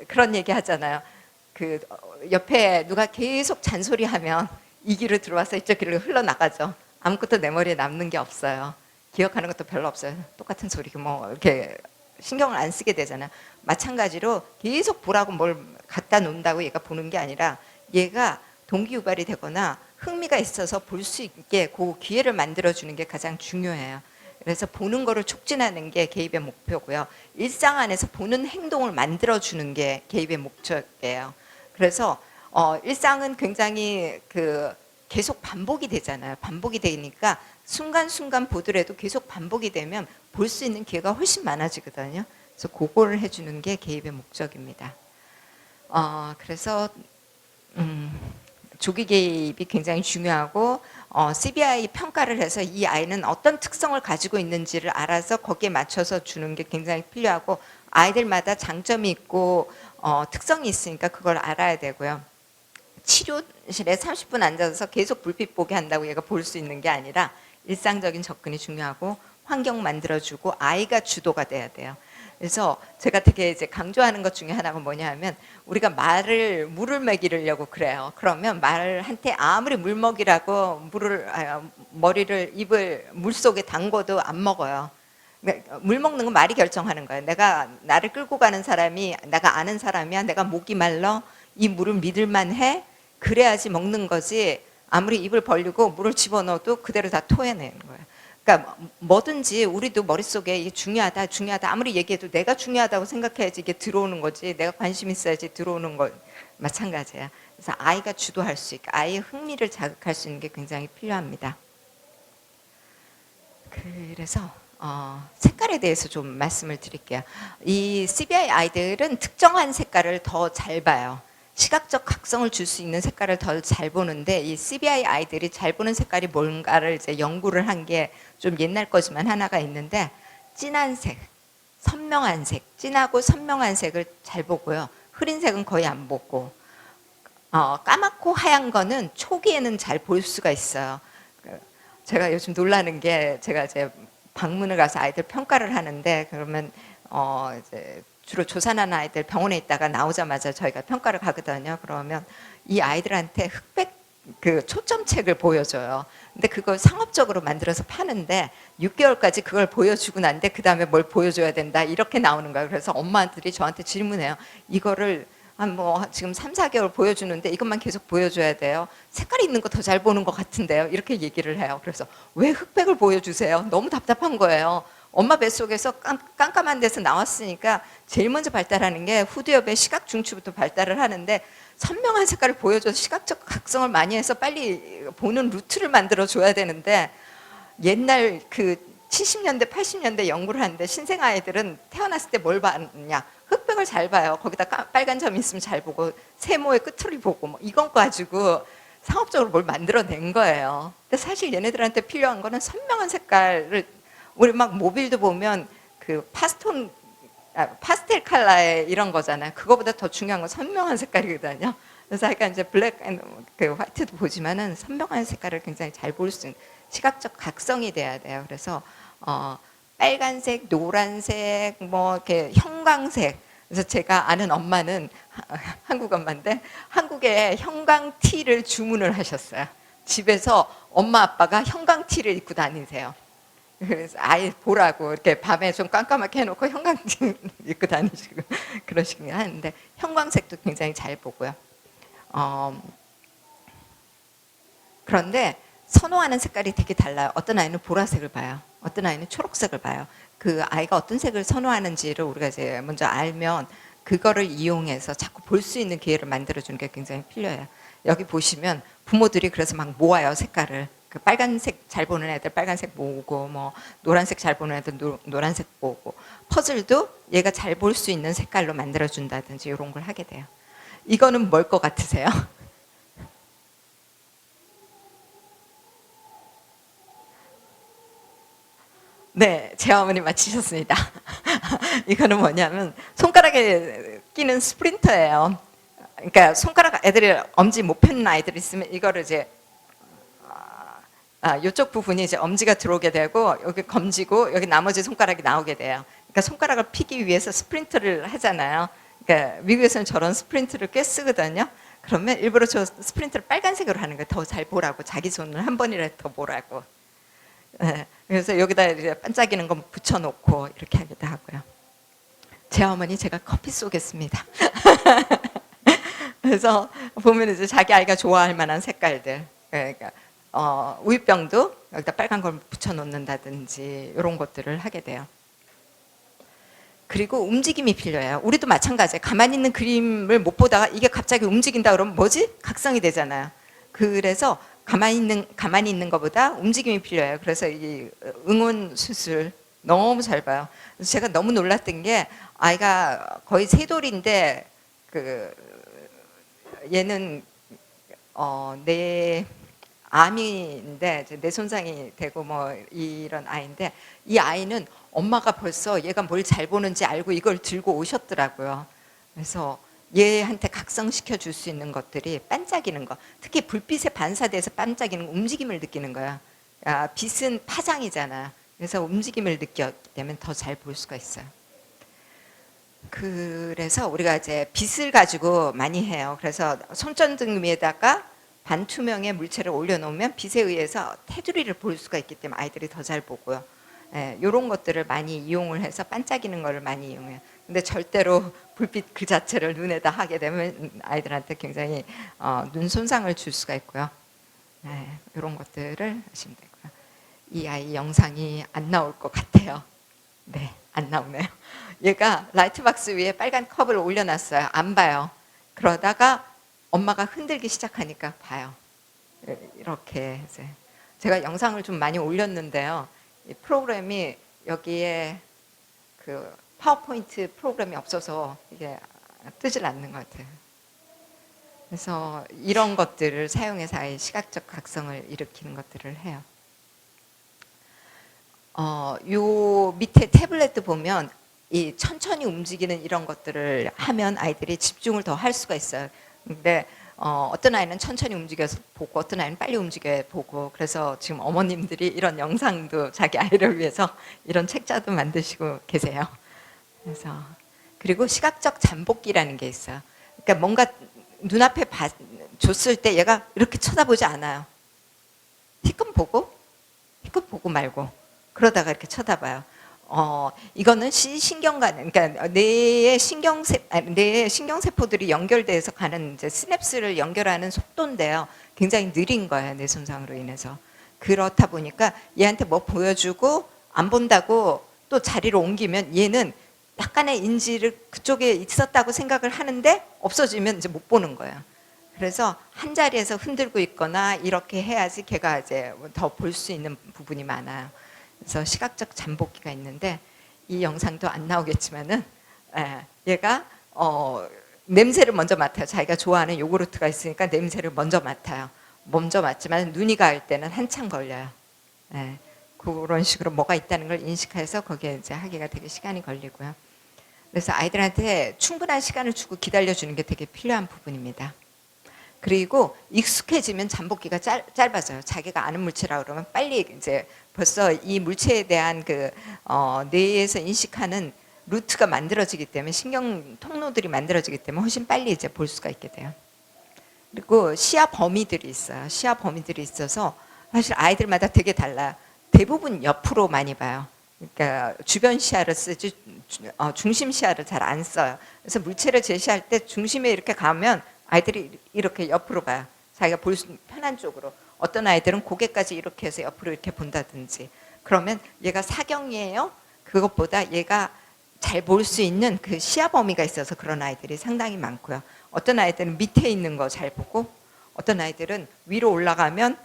그런 얘기 하잖아요. 옆에 누가 계속 잔소리하면 이 길을 들어와서 이쪽 길을 흘러나가죠. 아무것도 내 머리에 남는 게 없어요. 기억하는 것도 별로 없어요. 똑같은 소리고 뭐 이렇게 신경을 안 쓰게 되잖아요. 마찬가지로 계속 보라고 뭘 갖다 놓는다고 얘가 보는 게 아니라 얘가 동기유발이 되거나 흥미가 있어서 볼 수 있게 그 기회를 만들어주는 게 가장 중요해요. 그래서 보는 거를 촉진하는 게 개입의 목표고요. 일상 안에서 보는 행동을 만들어주는 게 개입의 목적이에요. 그래서 일상은 굉장히 계속 반복이 되잖아요. 반복이 되니까 순간순간 보더라도 계속 반복이 되면 볼 수 있는 기회가 훨씬 많아지거든요. 그래서 그거를 해주는 게 개입의 목적입니다. 그래서 조기 개입이 굉장히 중요하고 CBI 평가를 해서 이 아이는 어떤 특성을 가지고 있는지를 알아서 거기에 맞춰서 주는 게 굉장히 필요하고 아이들마다 장점이 있고 특성이 있으니까 그걸 알아야 되고요. 치료실에 30분 앉아서 계속 불빛 보게 한다고 얘가 볼 수 있는 게 아니라 일상적인 접근이 중요하고 환경 만들어주고 아이가 주도가 돼야 돼요. 그래서 제가 되게 이제 강조하는 것 중에 하나가 뭐냐 하면 우리가 물을 먹이려고 그래요. 그러면 말한테 아무리 물 먹이라고 입을 물 속에 담궈도 안 먹어요. 물 먹는 건 말이 결정하는 거예요. 나를 끌고 가는 사람이 내가 아는 사람이야. 내가 목이 말라 이 물을 믿을만 해. 그래야지 먹는 거지. 아무리 입을 벌리고 물을 집어넣어도 그대로 다 토해내는 거예요. 그러니까 뭐든지 우리도 머릿속에 이게 중요하다 아무리 얘기해도 내가 중요하다고 생각해야지 이게 들어오는 거지. 내가 관심 있어야지 들어오는 거 마찬가지야. 그래서 아이가 주도할 수 있게 아이의 흥미를 자극할 수 있는 게 굉장히 필요합니다. 그래서 색깔에 대해서 좀 말씀을 드릴게요. 이 CBI 아이들은 특정한 색깔을 더 잘 봐요. 시각적 각성을 줄 수 있는 색깔을 더 잘 보는데 이 CBI 아이들이 잘 보는 색깔이 뭔가를 이제 연구를 한 게 좀 옛날 거지만 하나가 있는데 진한 색, 선명한 색, 진하고 선명한 색을 잘 보고요. 흐린 색은 거의 안 보고 까맣고 하얀 거는 초기에는 잘 볼 수가 있어요. 제가 요즘 놀라는 게 제가 이제 방문을 가서 아이들 평가를 하는데 그러면 이제 주로 조산하는 아이들 병원에 있다가 나오자마자 저희가 평가를 가거든요. 그러면 이 아이들한테 흑백 초점책을 보여줘요. 근데 그걸 상업적으로 만들어서 파는데 6개월까지 그걸 보여주고 난데 그 다음에 뭘 보여줘야 된다 이렇게 나오는 거예요. 그래서 엄마들이 저한테 질문해요. 이거를 지금 3, 4개월 보여주는데 이것만 계속 보여줘야 돼요. 색깔이 있는 거 더 잘 보는 것 같은데요. 이렇게 얘기를 해요. 그래서 왜 흑백을 보여주세요? 너무 답답한 거예요. 엄마 뱃속에서 깜깜한 데서 나왔으니까 제일 먼저 발달하는 게 후두엽의 시각 중추부터 발달을 하는데 선명한 색깔을 보여줘서 시각적 각성을 많이 해서 빨리 보는 루트를 만들어 줘야 되는데 옛날 70년대 80년대 연구를 하는데 신생 아이들은 태어났을 때 뭘 봤냐 흑백을 잘 봐요. 거기다 빨간 점이 있으면 잘 보고 세모의 끝을 보고 뭐 이건 가지고 상업적으로 뭘 만들어낸 거예요. 근데 사실 얘네들한테 필요한 거는 선명한 색깔을 우리 막 모빌도 보면 파스텔 컬러의 이런 거잖아요. 그거보다 더 중요한 건 선명한 색깔이거든요. 그래서 약간 이제 블랙 앤 화이트도 보지만은 선명한 색깔을 굉장히 잘 볼 수 있는 시각적 각성이 돼야 돼요. 그래서 빨간색, 노란색, 뭐 이렇게 형광색 그래서 제가 아는 엄마는 한국 엄마인데 한국에 형광티를 주문을 하셨어요. 집에서 엄마 아빠가 형광티를 입고 다니세요. 그래서 아이 보라고 이렇게 밤에 좀 깜깜하게 해놓고 형광티 입고 다니시고 그러시긴 하는데 형광색도 굉장히 잘 보고요. 그런데 선호하는 색깔이 되게 달라요. 어떤 아이는 보라색을 봐요. 어떤 아이는 초록색을 봐요. 그 아이가 어떤 색을 선호하는지를 우리가 이제 먼저 알면 그거를 이용해서 자꾸 볼 수 있는 기회를 만들어주는 게 굉장히 필요해요. 여기 보시면 부모들이 그래서 막 모아요, 색깔을. 그 빨간색 잘 보는 애들 빨간색 모으고, 뭐 노란색 잘 보는 애들 노란색 모으고, 퍼즐도 얘가 잘 볼 수 있는 색깔로 만들어준다든지 이런 걸 하게 돼요. 이거는 뭘 것 같으세요? 네, 제 어머니 맞히셨습니다. 이거는 뭐냐면 손가락에 끼는 스프린터예요. 그러니까 손가락 애들이 엄지 못 펴는 아이들 있으면 이거를 이제 이쪽 부분이 이제 엄지가 들어오게 되고 여기 검지고 여기 나머지 손가락이 나오게 돼요. 그러니까 손가락을 피기 위해서 스프린트를 하잖아요. 그러니까 미국에서는 저런 스프린트를 꽤 쓰거든요. 그러면 일부러 저 스프린트를 빨간색으로 하는 거예요. 더 잘 보라고, 자기 손을 한 번이라도 더 보라고. 네, 그래서 여기다 이제 반짝이는 거 붙여놓고 이렇게 하기도 하고요. 제 어머니 제가 커피 쏘겠습니다. 그래서 보면 이제 자기 아이가 좋아할 만한 색깔들, 그러니까 우유병도 여기다 빨간 걸 붙여놓는다든지 이런 것들을 하게 돼요. 그리고 움직임이 필요해요. 우리도 마찬가지예요. 가만히 있는 그림을 못 보다가 이게 갑자기 움직인다 그러면 뭐지? 각성이 되잖아요. 그래서 가만히 있는 것보다 움직임이 필요해요. 그래서 이 응원 수술 너무 잘 봐요. 제가 너무 놀랐던 게 아이가 거의 세 돌인데 그 얘는 내 암인데 뇌 손상이 되고 뭐 이런 아이인데 이 아이는 엄마가 벌써 얘가 뭘 잘 보는지 알고 이걸 들고 오셨더라고요. 그래서 얘한테 각성시켜 줄 수 있는 것들이 반짝이는 거, 특히 불빛에 반사돼서 반짝이는 움직임을 느끼는 거야. 빛은 파장이잖아. 그래서 움직임을 느끼게 되면 더 잘 볼 수가 있어요. 그래서 우리가 이제 빛을 가지고 많이 해요. 그래서 손전등 위에다가 반투명의 물체를 올려놓으면 빛에 의해서 테두리를 볼 수가 있기 때문에 아이들이 더 잘 보고요. 이런 것들을 많이 이용을 해서 반짝이는 거를 많이 이용해요. 근데 절대로 불빛 그 자체를 눈에다 하게 되면 아이들한테 굉장히 눈 손상을 줄 수가 있고요. 이런 것들을 하시면 되고요. 이 아이 영상이 안 나올 것 같아요. 네, 안 나오네요. 얘가 라이트박스 위에 빨간 컵을 올려놨어요. 안 봐요. 그러다가 엄마가 흔들기 시작하니까 봐요. 이렇게 이제 제가 영상을 좀 많이 올렸는데요. 이 프로그램이 여기에 그 파워포인트 프로그램이 없어서 이게 뜨질 않는 것 같아요. 그래서 이런 것들을 사용해서 아예 시각적 각성을 일으키는 것들을 해요. 요 밑에 태블릿 보면 이 천천히 움직이는 이런 것들을 하면 아이들이 집중을 더 할 수가 있어요. 근데 어떤 아이는 천천히 움직여서 보고 어떤 아이는 빨리 움직여 보고, 그래서 지금 어머님들이 이런 영상도 자기 아이를 위해서 이런 책자도 만드시고 계세요. 그래서 그리고 시각적 잠복기라는 게 있어요. 그러니까 뭔가 눈앞에 줬을 때 얘가 이렇게 쳐다보지 않아요. 힐끔 보고 말고 그러다가 이렇게 쳐다봐요. 이거는 신경관, 그러니까 뇌의 신경세포들이 연결돼서 가는 이제 시냅스를 연결하는 속도인데요. 굉장히 느린 거예요, 뇌 손상으로 인해서. 그렇다 보니까 얘한테 뭐 보여주고 안 본다고 또 자리를 옮기면 얘는 약간의 인지를 그쪽에 있었다고 생각을 하는데 없어지면 이제 못 보는 거예요. 그래서 한 자리에서 흔들고 있거나 이렇게 해야지 걔가 이제 더 볼 수 있는 부분이 많아요. 그래서 시각적 잠복기가 있는데 이 영상도 안 나오겠지만은 얘가 냄새를 먼저 맡아요. 자기가 좋아하는 요구르트가 있으니까 냄새를 먼저 맡아요. 먼저 맡지만 눈이 가을 때는 한참 걸려요. 그런 식으로 뭐가 있다는 걸 인식해서 거기에 이제 하기가 되게 시간이 걸리고요. 그래서 아이들한테 충분한 시간을 주고 기다려주는 게 되게 필요한 부분입니다. 그리고 익숙해지면 잠복기가 짧아져요. 자기가 아는 물체라 그러면 빨리 이제 벌써 이 물체에 대한 그 뇌에서 인식하는 루트가 만들어지기 때문에 신경 통로들이 만들어지기 때문에 훨씬 빨리 이제 볼 수가 있게 돼요. 그리고 시야 범위들이 있어요. 시야 범위들이 있어서 사실 아이들마다 되게 달라요. 대부분 옆으로 많이 봐요. 그러니까 주변 시야를 쓰지 중심 시야를 잘 안 써요. 그래서 물체를 제시할 때 중심에 이렇게 가면 아이들이 이렇게 옆으로 봐요. 자기가 볼 수 편한 쪽으로. 어떤 아이들은 고개까지 이렇게 해서 옆으로 이렇게 본다든지. 그러면 얘가 사경이에요? 그것보다 얘가 잘 볼 수 있는 그 시야 범위가 있어서 그런 아이들이 상당히 많고요. 어떤 아이들은 밑에 있는 거 잘 보고, 어떤 아이들은 위로 올라가면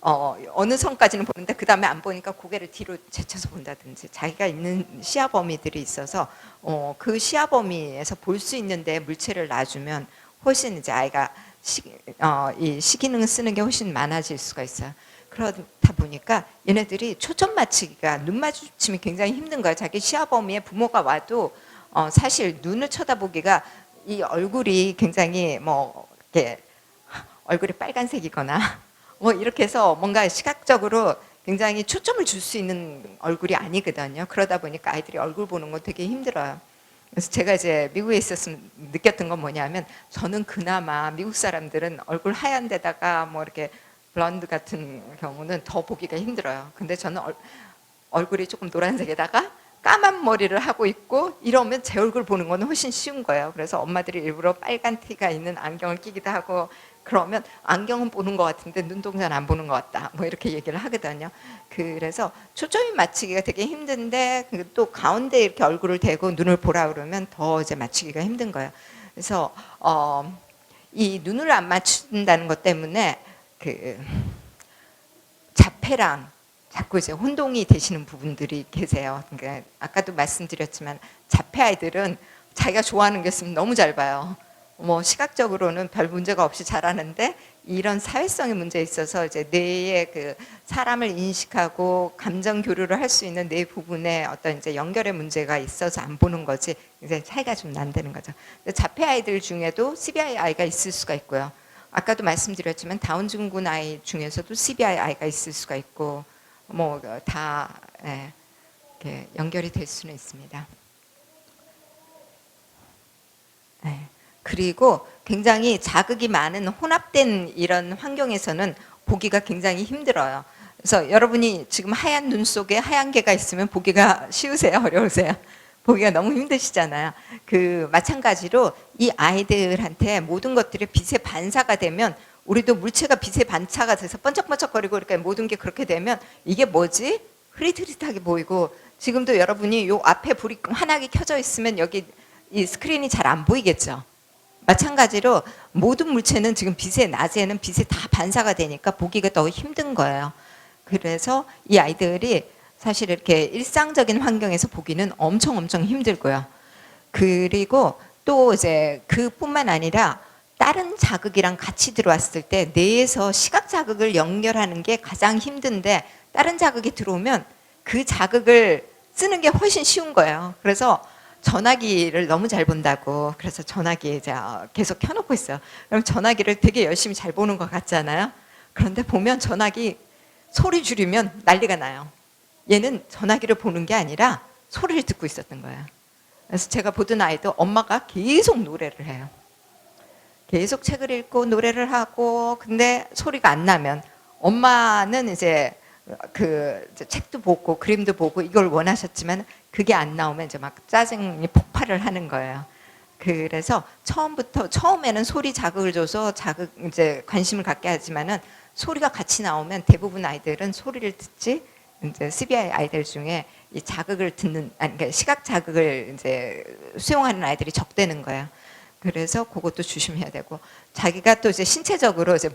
어느 선까지는 보는데 그 다음에 안 보니까 고개를 뒤로 제쳐서 본다든지, 자기가 있는 시야 범위들이 있어서 그 시야 범위에서 볼 수 있는데 물체를 놔주면 훨씬 이제 아이가 이 시기능 쓰는 게 훨씬 많아질 수가 있어요. 그러다 보니까 얘네들이 초점 맞추기가, 눈 마주침이 굉장히 힘든 거예요. 자기 시야 범위에 부모가 와도 사실 눈을 쳐다보기가, 이 얼굴이 굉장히 뭐 이렇게 얼굴이 빨간색이거나 뭐 이렇게 해서 뭔가 시각적으로 굉장히 초점을 줄 수 있는 얼굴이 아니거든요. 그러다 보니까 아이들이 얼굴 보는 거 되게 힘들어요. 그래서 제가 이제 미국에 있었으면 느꼈던 건 뭐냐면, 저는 그나마 미국 사람들은 얼굴 하얀 데다가 뭐 이렇게 블론드 같은 경우는 더 보기가 힘들어요. 근데 저는 얼굴이 조금 노란색에다가 까만 머리를 하고 있고 이러면 제 얼굴 보는 거는 훨씬 쉬운 거예요. 그래서 엄마들이 일부러 빨간 티가 있는 안경을 끼기도 하고, 그러면 안경은 보는 것 같은데 눈동자는 안 보는 것 같다, 뭐 이렇게 얘기를 하거든요. 그래서 초점이 맞추기가 되게 힘든데, 또 가운데 이렇게 얼굴을 대고 눈을 보라 그러면 더 이제 맞추기가 힘든 거예요. 그래서 이 눈을 안 맞춘다는 것 때문에 그 자폐랑 자꾸 이제 혼동이 되시는 부분들이 계세요. 그러니까 아까도 말씀드렸지만 자폐 아이들은 자기가 좋아하는 게 있으면 너무 잘 봐요. 뭐 시각적으로는 별 문제가 없이 잘하는데, 이런 사회성의 문제에 있어서 이제 뇌의 그 사람을 인식하고 감정 교류를 할 수 있는 뇌 부분에 어떤 이제 연결의 문제가 있어서 안 보는 거지, 이제 차이가 좀 난다는 거죠. 자폐 아이들 중에도 CBI 아이가 있을 수가 있고요. 아까도 말씀드렸지만 다운 증후군 아이 중에서도 CBI 아이가 있을 수가 있고, 뭐 다 이렇게 연결이 될 수는 있습니다. 네. 그리고 굉장히 자극이 많은 혼합된 이런 환경에서는 보기가 굉장히 힘들어요. 그래서 여러분이 지금 하얀 눈 속에 하얀 개가 있으면 보기가 쉬우세요? 어려우세요? 보기가 너무 힘드시잖아요. 그 마찬가지로 이 아이들한테 모든 것들이 빛의 반사가 되면, 우리도 물체가 빛의 반사가 돼서 번쩍번쩍거리고 이렇게 모든 게 그렇게 되면 이게 뭐지? 흐릿흐릿하게 보이고, 지금도 여러분이 요 앞에 불이 환하게 켜져 있으면 여기 이 스크린이 잘 안 보이겠죠. 마찬가지로 모든 물체는 지금 낮에는 빛에 다 반사가 되니까 보기가 더 힘든 거예요. 그래서 이 아이들이 사실 이렇게 일상적인 환경에서 보기는 엄청 힘들고요. 그리고 또 이제 그뿐만 아니라 다른 자극이랑 같이 들어왔을 때 뇌에서 시각 자극을 연결하는 게 가장 힘든데, 다른 자극이 들어오면 그 자극을 쓰는 게 훨씬 쉬운 거예요. 그래서 전화기를 너무 잘 본다고, 그래서 전화기 이제 계속 켜놓고 있어요. 그럼 전화기를 되게 열심히 잘 보는 것 같잖아요. 그런데 보면 전화기 소리 줄이면 난리가 나요. 얘는 전화기를 보는 게 아니라 소리를 듣고 있었던 거예요. 그래서 제가 보던 아이도 엄마가 계속 노래를 해요. 계속 책을 읽고 노래를 하고, 근데 소리가 안 나면 엄마는 이제 책도 보고 그림도 보고 이걸 원하셨지만 그게 안 나오면 이제 막 짜증이 폭발을 하는 거예요. 그래서 처음에는 소리 자극을 줘서 이제 관심을 갖게 하지만은, 소리가 같이 나오면 대부분 아이들은 소리를 듣지, 이제 CBI 아이들 중에 이 자극을 그러니까 시각 자극을 이제 수용하는 아이들이 적대는 거예요. 그래서 그것도 조심해야 되고, 자기가 또 이제 신체적으로 이제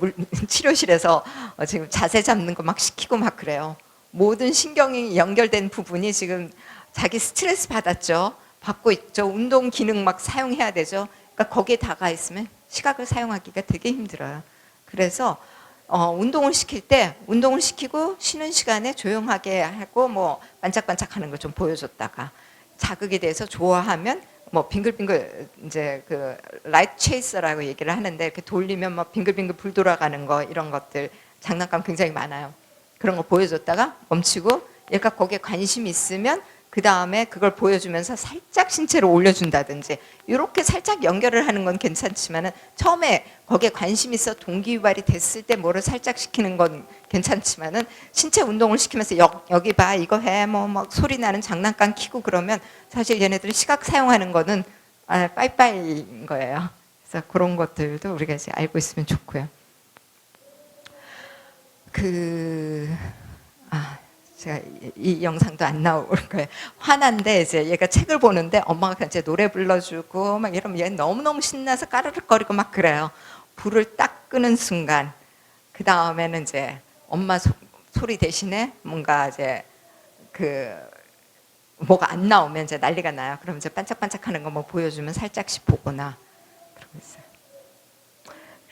치료실에서 지금 자세 잡는 거 막 시키고 막 그래요. 모든 신경이 연결된 부분이 지금 자기 스트레스 받았죠. 받고 있죠. 운동 기능 막 사용해야 되죠. 그러니까 거기에 다가 있으면 시각을 사용하기가 되게 힘들어요. 그래서 운동을 시킬 때 운동을 시키고 쉬는 시간에 조용하게 하고 뭐 반짝반짝하는 걸 좀 보여줬다가, 자극에 대해서 좋아하면 뭐 빙글빙글 이제 그 라이트 체이서라고 얘기를 하는데, 이렇게 돌리면 막 빙글빙글 불 돌아가는 거, 이런 것들 장난감 굉장히 많아요. 그런 거 보여줬다가 멈추고, 얘가 거기에 관심이 있으면 그 다음에 그걸 보여주면서 살짝 신체를 올려준다든지 이렇게 살짝 연결을 하는 건 괜찮지만은 처음에 거기에 관심 있어 동기유발이 됐을 때 뭐를 살짝 시키는 건 괜찮지만은 신체 운동을 시키면서 여기 봐 이거 해 뭐 막 소리 나는 장난감 키고 그러면 사실 얘네들이 시각 사용하는 거는 빠이빠이인 거예요. 그래서 그런 것들도 우리가 이제 알고 있으면 좋고요. 제가 이 영상도 안 나올 거예요. 화난데 이제 얘가 책을 보는데 엄마가 이제 노래 불러주고 막 이러면 얘 너무너무 신나서 까르륵거리고 막 그래요. 불을 딱 끄는 순간 그 다음에는 이제 엄마 소리 대신에 뭔가 이제 뭐가 안 나오면 이제 난리가 나요. 그럼 이제 반짝반짝하는 거 뭐 보여주면 살짝씩 보거나 그러고 있어요.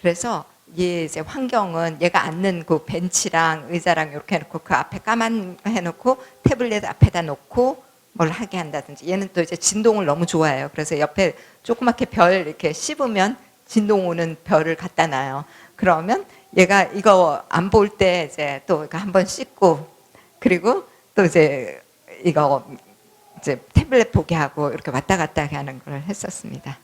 그래서 얘 이제 환경은 얘가 앉는 그 벤치랑 의자랑 이렇게 해놓고 그 앞에 까만 해놓고 태블릿 앞에다 놓고 뭘 하게 한다든지 얘는 또 이제 진동을 너무 좋아해요. 그래서 옆에 조그맣게 별 이렇게 씹으면 진동 오는 별을 갖다 놔요. 그러면 얘가 이거 안 볼 때 이제 또 한번 씹고 그리고 또 이제 이거 이제 태블릿 보게 하고 이렇게 왔다 갔다 하는 걸 했었습니다.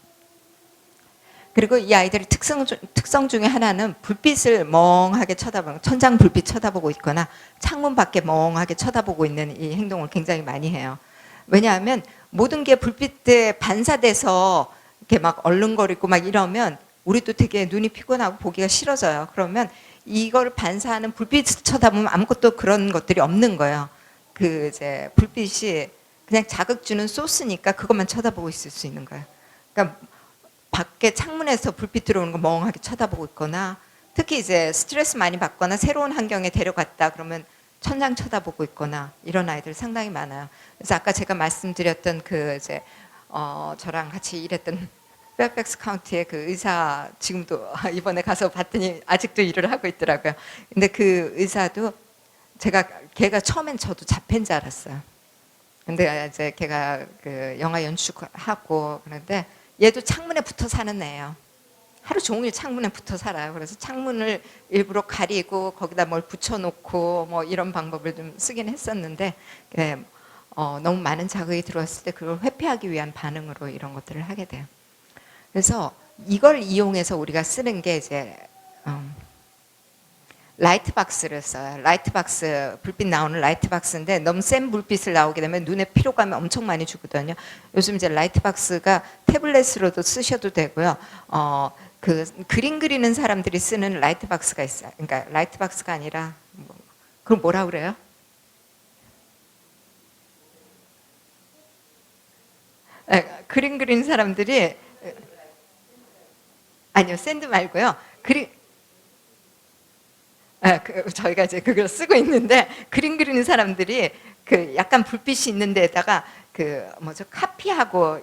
그리고 이 아이들의 특성 중에 하나는 불빛을 멍하게 쳐다보고 천장 불빛 쳐다보고 있거나 창문 밖에 멍하게 쳐다보고 있는 이 행동을 굉장히 많이 해요. 왜냐하면 모든 게 불빛에 반사돼서 이렇게 막 얼른거리고 막 이러면 우리도 되게 눈이 피곤하고 보기가 싫어져요. 그러면 이걸 반사하는 불빛을 쳐다보면 아무것도 그런 것들이 없는 거예요. 그 이제 불빛이 그냥 자극 주는 소스니까 그것만 쳐다보고 있을 수 있는 거예요. 그러니까 밖에 창문에서 불빛 들어오는 거 멍하게 쳐다보고 있거나 특히 이제 스트레스 많이 받거나 새로운 환경에 데려갔다 그러면 천장 쳐다보고 있거나 이런 아이들 상당히 많아요. 그래서 아까 제가 말씀드렸던 그 이제 저랑 같이 일했던 페어팩스 카운티의 그 의사 지금도 이번에 가서 봤더니 아직도 일을 하고 있더라고요. 근데 그 의사도 걔가 처음엔 저도 자폐인 줄 알았어요. 근데 이제 걔가 그 영화 연출하고 그런데 얘도 창문에 붙어 사는 애예요. 하루 종일 창문에 붙어 살아요. 그래서 창문을 일부러 가리고 거기다 뭘 붙여놓고 뭐 이런 방법을 좀 쓰긴 했었는데 너무 많은 자극이 들어왔을 때 그걸 회피하기 위한 반응으로 이런 것들을 하게 돼요. 그래서 이걸 이용해서 우리가 쓰는 게 이제 라이트 박스를 써요. 라이트 박스, 불빛 나오는 라이트 박스인데 너무 센 불빛을 나오게 되면 눈에 피로감이 엄청 많이 주거든요. 요즘 이제 라이트 박스가 태블릿으로도 쓰셔도 되고요. 그 그림 그리는 사람들이 쓰는 라이트 박스가 있어요. 그러니까 라이트 박스가 아니라 그걸 뭐라 그래요? 그림 그리는 사람들이 아니요, 샌드 말고요. 저희가 이제 그걸 쓰고 있는데 그림 그리는 사람들이 그 약간 불빛이 있는 데다가 그 뭐죠 카피하고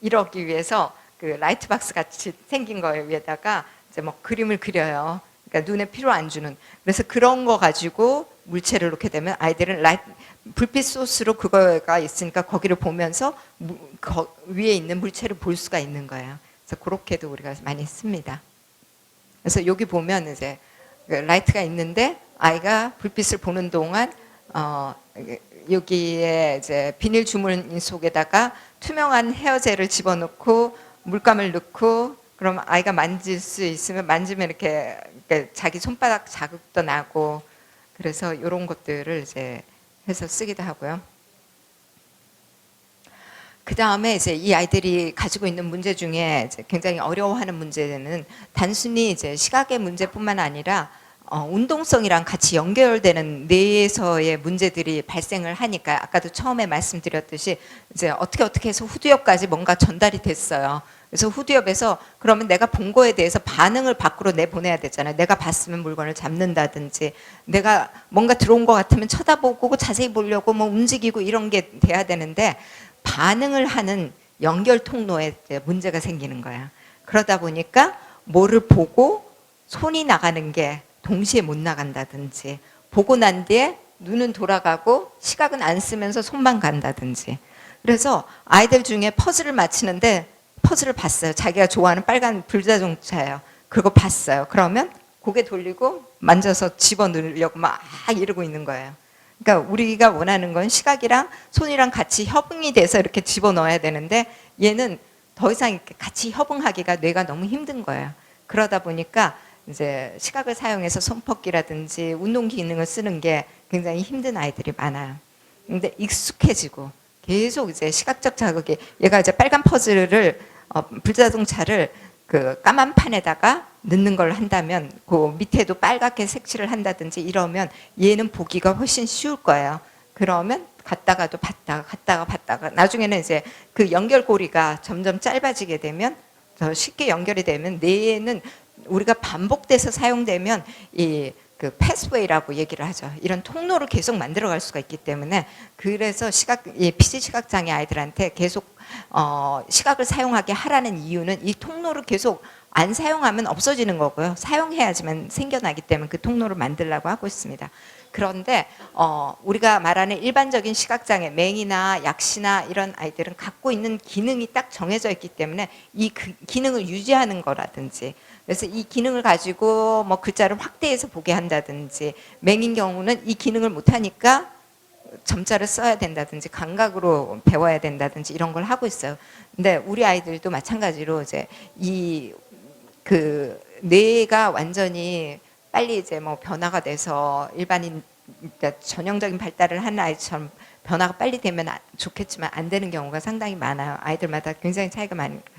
이러기 위해서 그 라이트 박스 같이 생긴 거에 위에다가 이제 뭐 그림을 그려요. 그러니까 눈에 피로 안 주는. 그래서 그런 거 가지고 물체를 놓게 되면 아이들은 불빛 소스로 그거가 있으니까 거기를 보면서 위에 있는 물체를 볼 수가 있는 거예요. 그래서 그렇게도 우리가 많이 씁니다. 그래서 여기 보면 이제 라이트가 있는데 아이가 불빛을 보는 동안 여기에 이제 비닐 주머니 속에다가 투명한 헤어젤을 집어넣고 물감을 넣고 그럼 아이가 만질 수 있으면 만지면 이렇게 자기 손바닥 자극도 나고 그래서 이런 것들을 이제 해서 쓰기도 하고요. 그 다음에 이제 이 아이들이 가지고 있는 문제 중에 이제 굉장히 어려워하는 문제는 단순히 이제 시각의 문제뿐만 아니라 운동성이랑 같이 연결되는 뇌에서의 문제들이 발생을 하니까 아까도 처음에 말씀드렸듯이 이제 어떻게 해서 후두엽까지 뭔가 전달이 됐어요. 그래서 후두엽에서 그러면 내가 본 거에 대해서 반응을 밖으로 내보내야 되잖아요. 내가 봤으면 물건을 잡는다든지 내가 뭔가 들어온 것 같으면 쳐다보고 자세히 보려고 뭐 움직이고 이런 게 돼야 되는데 반응을 하는 연결 통로에 문제가 생기는 거야. 그러다 보니까 뭐를 보고 손이 나가는 게 동시에 못 나간다든지 보고 난 뒤에 눈은 돌아가고 시각은 안 쓰면서 손만 간다든지 그래서 아이들 중에 퍼즐을 맞히는데 퍼즐을 봤어요. 자기가 좋아하는 빨간 불자동차예요. 그거 봤어요. 그러면 고개 돌리고 만져서 집어넣으려고 막 이러고 있는 거예요. 그러니까 우리가 원하는 건 시각이랑 손이랑 같이 협응이 돼서 이렇게 집어넣어야 되는데 얘는 더 이상 이렇게 같이 협응하기가 뇌가 너무 힘든 거예요. 그러다 보니까 이제 시각을 사용해서 손퍼기라든지 운동 기능을 쓰는 게 굉장히 힘든 아이들이 많아요. 근데 익숙해지고 계속 이제 시각적 자극이 얘가 이제 빨간 퍼즐을 불자동차를 그 까만 판에다가 넣는 걸 한다면 그 밑에도 빨갛게 색칠을 한다든지 이러면 얘는 보기가 훨씬 쉬울 거예요. 그러면 갔다가도 봤다가 갔다가 봤다가 나중에는 이제 그 연결고리가 점점 짧아지게 되면 더 쉽게 연결이 되면 뇌에는 우리가 반복돼서 사용되면 이 그 패스웨이라고 얘기를 하죠. 이런 통로를 계속 만들어갈 수가 있기 때문에 그래서 피지 시각 장애 아이들한테 계속 시각을 사용하게 하라는 이유는 이 통로를 계속 안 사용하면 없어지는 거고요. 사용해야지만 생겨나기 때문에 그 통로를 만들려고 하고 있습니다. 그런데 우리가 말하는 일반적인 시각장애, 맹이나 약시나 이런 아이들은 갖고 있는 기능이 딱 정해져 있기 때문에 이 기능을 유지하는 거라든지 그래서 이 기능을 가지고 뭐 글자를 확대해서 보게 한다든지 맹인 경우는 이 기능을 못하니까 점자를 써야 된다든지 감각으로 배워야 된다든지 이런 걸 하고 있어요. 근데 우리 아이들도 마찬가지로 이제 이 그 뇌가 완전히 빨리 이제 뭐 변화가 돼서 일반인 그러니까 전형적인 발달을 하는 아이처럼 변화가 빨리 되면 좋겠지만 안 되는 경우가 상당히 많아요. 아이들마다 굉장히 차이가 많으니까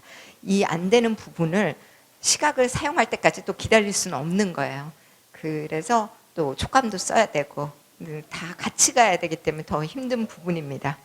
이 안 되는 부분을 시각을 사용할 때까지 또 기다릴 수는 없는 거예요. 그래서 또 촉감도 써야 되고 다 같이 가야 되기 때문에 더 힘든 부분입니다.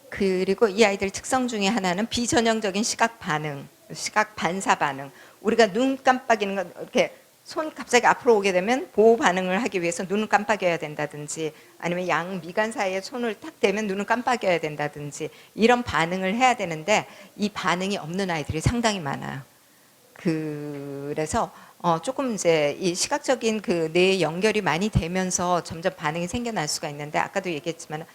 그리고 이 아이들 특성 중에 하나는 비전형적인 시각 반응, 시각 반사 반응. 우리가 눈 깜빡이는 거 이렇게 손 갑자기 앞으로 오게 되면 보호 반응을 하기 위해서 눈을 깜빡여야 된다든지 아니면 양 미간 사이에 손을 탁 대면 눈을 깜빡여야 된다든지 이런 반응을 해야 되는데 이 반응이 없는 아이들이 상당히 많아요. 그래서 조금 이제 이 시각적인 그 뇌 연결이 많이 되면서 점점 반응이 생겨날 수가 있는데 아까도 얘기했지만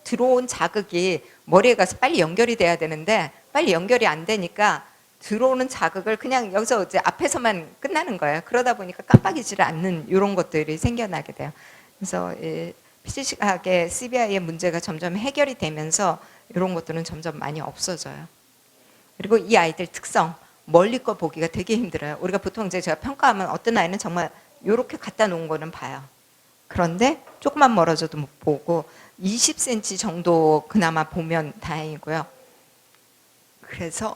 들어온 자극이 머리에 가서 빨리 연결이 돼야 되는데 빨리 연결이 안 되니까 들어오는 자극을 그냥 여기서 이제 앞에서만 끝나는 거예요. 그러다 보니까 깜빡이지를 않는 이런 것들이 생겨나게 돼요. 그래서 피지시각의 CBI의 문제가 점점 해결이 되면서 이런 것들은 점점 많이 없어져요. 그리고 이 아이들 특성 멀리 거 보기가 되게 힘들어요. 우리가 보통 이제 제가 평가하면 어떤 아이는 정말 이렇게 갖다 놓은 거는 봐요. 그런데 조금만 멀어져도 못 보고 20cm 정도 그나마 보면 다행이고요. 그래서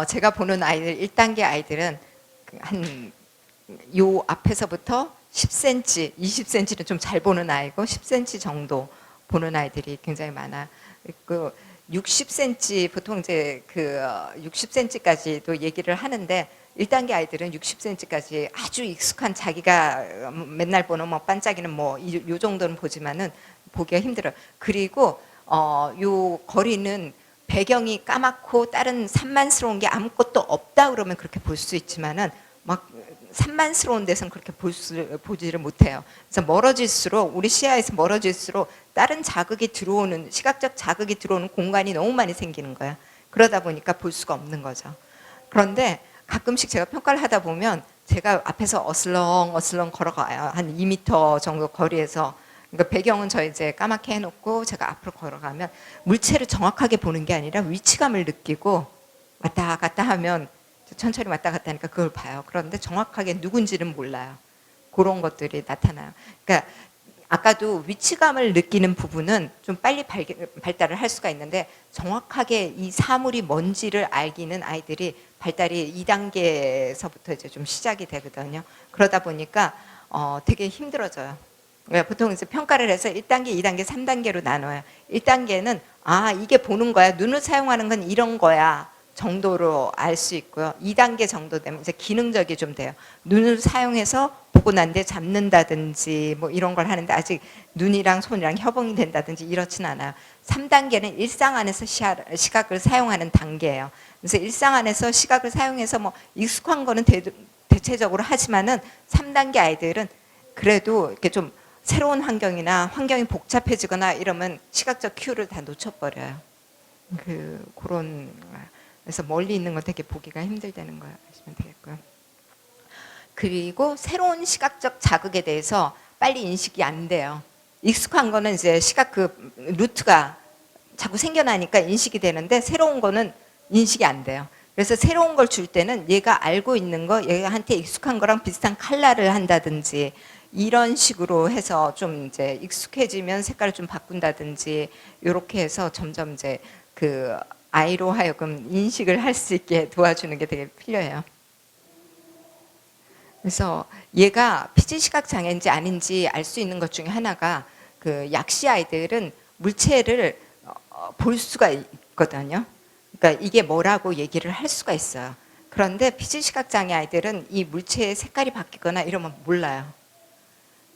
제가 보는 아이들 1단계 아이들은 한 요 앞에서부터 10cm, 20cm는 좀 잘 보는 아이고 10cm 정도 보는 아이들이 굉장히 많아. 그 60cm 보통 이제 그 60cm까지도 얘기를 하는데 1단계 아이들은 60cm까지 아주 익숙한 자기가 맨날 보는 뭐 반짝이는 뭐 요 정도는 보지만은 보기가 힘들어요. 그리고 요 거리는 배경이 까맣고 다른 산만스러운 게 아무것도 없다 그러면 그렇게 볼 수 있지만은 막 산만스러운 데서는 그렇게 보지를 못해요. 그래서 멀어질수록 우리 시야에서 멀어질수록 다른 자극이 들어오는 시각적 자극이 들어오는 공간이 너무 많이 생기는 거야. 그러다 보니까 볼 수가 없는 거죠. 그런데 가끔씩 제가 평가를 하다 보면 제가 앞에서 어슬렁 걸어가요. 한 2m 정도 거리에서. 그러니까 배경은 저 이제 까맣게 해놓고 제가 앞으로 걸어가면 물체를 정확하게 보는 게 아니라 위치감을 느끼고 왔다 갔다 하면 천천히 왔다 갔다 하니까 그걸 봐요. 그런데 정확하게 누군지는 몰라요. 그런 것들이 나타나요. 그러니까 아까도 위치감을 느끼는 부분은 좀 빨리 발달을 할 수가 있는데 정확하게 이 사물이 뭔지를 알기는 아이들이 발달이 2단계에서부터 이제 좀 시작이 되거든요. 그러다 보니까 되게 힘들어져요. 보통 이제 평가를 해서 1단계, 2단계, 3단계로 나눠요. 1단계는 이게 보는 거야. 눈을 사용하는 건 이런 거야. 정도로 알 수 있고요. 2단계 정도 되면 이제 기능적이 좀 돼요. 눈을 사용해서 보고 난 뒤에 잡는다든지 뭐 이런 걸 하는데 아직 눈이랑 손이랑 협응이 된다든지 이렇진 않아요. 3단계는 일상 안에서 시각을 사용하는 단계예요. 그래서 일상 안에서 시각을 사용해서 뭐 익숙한 거는 대체적으로 하지만은 3단계 아이들은 그래도 이렇게 좀 새로운 환경이나 환경이 복잡해지거나 이러면 시각적 큐를 다 놓쳐버려요. 그런 그래서 멀리 있는 거 되게 보기가 힘들다는 거 아시면 되겠고요. 그리고 새로운 시각적 자극에 대해서 빨리 인식이 안 돼요. 익숙한 거는 이제 시각 그 루트가 자꾸 생겨나니까 인식이 되는데 새로운 거는 인식이 안 돼요. 그래서 새로운 걸 줄 때는 얘가 알고 있는 거, 얘한테 익숙한 거랑 비슷한 컬러를 한다든지 이런 식으로 해서 좀 이제 익숙해지면 색깔을 좀 바꾼다든지 이렇게 해서 점점 이제 그 아이로 하여금 인식을 할 수 있게 도와주는 게 되게 필요해요. 그래서 얘가 피지 시각 장애인지 아닌지 알 수 있는 것 중에 하나가 그 약시 아이들은 물체를 볼 수가 있거든요. 그러니까 이게 뭐라고 얘기를 할 수가 있어요. 그런데 피지 시각 장애 아이들은 이 물체의 색깔이 바뀌거나 이러면 몰라요.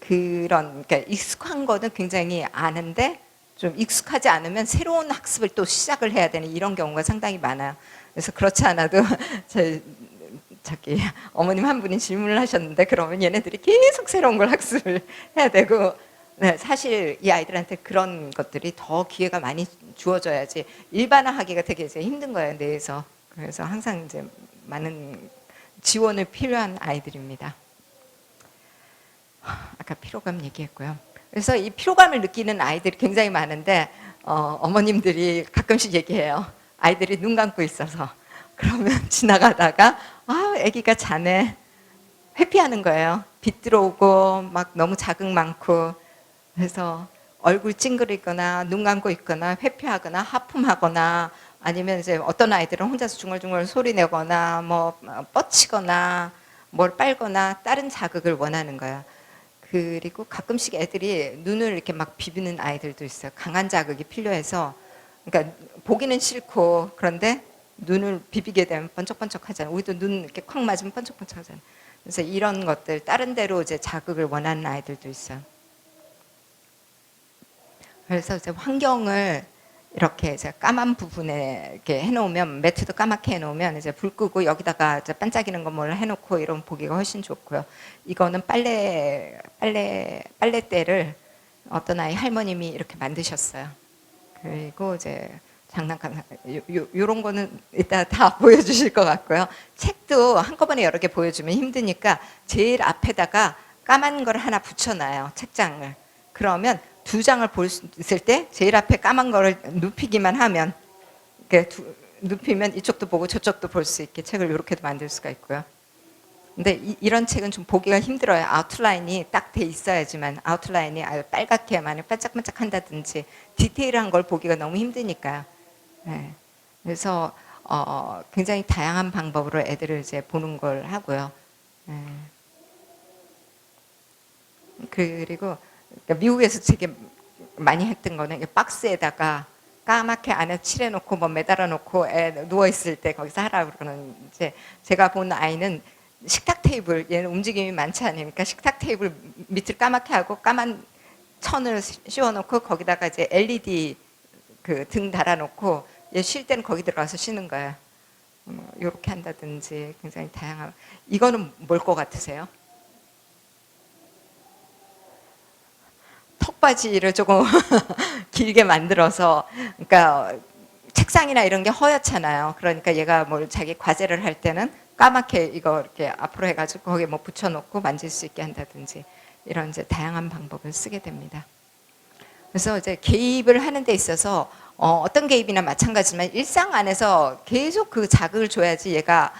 그러니까 익숙한 거는 굉장히 아는데 좀 익숙하지 않으면 새로운 학습을 또 시작을 해야 되는 이런 경우가 상당히 많아요. 그래서 그렇지 않아도 저기 어머님 한 분이 질문을 하셨는데 그러면 얘네들이 계속 새로운 걸 학습을 해야 되고 네, 사실 이 아이들한테 그런 것들이 더 기회가 많이 주어져야지 일반화하기가 되게 이제 힘든 거예요, 뇌에서. 그래서 항상 이제 많은 지원을 필요한 아이들입니다. 아까 피로감 얘기했고요. 그래서 이 피로감을 느끼는 아이들이 굉장히 많은데 어머님들이 가끔씩 얘기해요. 아이들이 눈 감고 있어서 그러면 지나가다가 아기가 자네 회피하는 거예요. 빛 들어오고 막 너무 자극 많고 그래서 얼굴 찡그리거나 눈 감고 있거나 회피하거나 하품하거나 아니면 이제 어떤 아이들은 혼자서 중얼중얼 소리 내거나 뭐 뻗치거나 뭘 빨거나 다른 자극을 원하는 거예요. 그리고 가끔씩 애들이 눈을 이렇게 막 비비는 아이들도 있어요. 강한 자극이 필요해서 그러니까 보기는 싫고 그런데 눈을 비비게 되면 번쩍번쩍 하잖아요. 우리도 눈 이렇게 콱 맞으면 번쩍번쩍 하잖아요. 그래서 이런 것들 다른 데로 이제 자극을 원하는 아이들도 있어요. 그래서 이제 환경을 이렇게 이제 까만 부분에 이렇게 해놓으면 매트도 까맣게 해놓으면 이제 불 끄고 여기다가 이제 반짝이는 거 뭘 해놓고 이런 보기가 훨씬 좋고요. 이거는 빨래대를 어떤 아이 할머님이 이렇게 만드셨어요. 그리고 이제 장난감 요런 거는 이따 다 보여주실 것 같고요. 책도 한꺼번에 여러 개 보여주면 힘드니까 제일 앞에다가 까만 걸 하나 붙여놔요. 책장을. 그러면 두 장을 볼 수 있을 때 제일 앞에 까만 거를 눕히기만 하면 눕히면 이쪽도 보고 저쪽도 볼 수 있게 책을 이렇게도 만들 수가 있고요. 근데 이런 책은 좀 보기가 힘들어요. 아웃라인이 딱 돼 있어야지만 아웃라인이 아주 빨갛게 만약 반짝반짝 한다든지 디테일한 걸 보기가 너무 힘드니까요. 네. 그래서 굉장히 다양한 방법으로 애들을 이제 보는 걸 하고요. 네. 그리고 미국에서 되게 많이 했던 거는 박스에다가 까맣게 안에 칠해놓고 뭐 매달아놓고 애 누워있을 때 거기서 하라고 그러는 이제 제가 본 아이는 식탁 테이블 얘는 움직임이 많지 않으니까 식탁 테이블 밑을 까맣게 하고 까만 천을 씌워놓고 거기다가 이제 LED 그 등 달아놓고 얘 쉴 때는 거기 들어가서 쉬는 거야. 이렇게 한다든지 굉장히 다양한. 이거는 뭘 것 같으세요? 턱받이를 조금 길게 만들어서 그러니까 책상이나 이런 게 허옇잖아요. 그러니까 얘가 뭘 자기 과제를 할 때는 까맣게 이거 이렇게 앞으로 해가지고 거기에 뭐 붙여놓고 만질 수 있게 한다든지 이런 이제 다양한 방법을 쓰게 됩니다. 그래서 이제 개입을 하는 데 있어서 어떤 개입이나 마찬가지지만 일상 안에서 계속 그 자극을 줘야지 얘가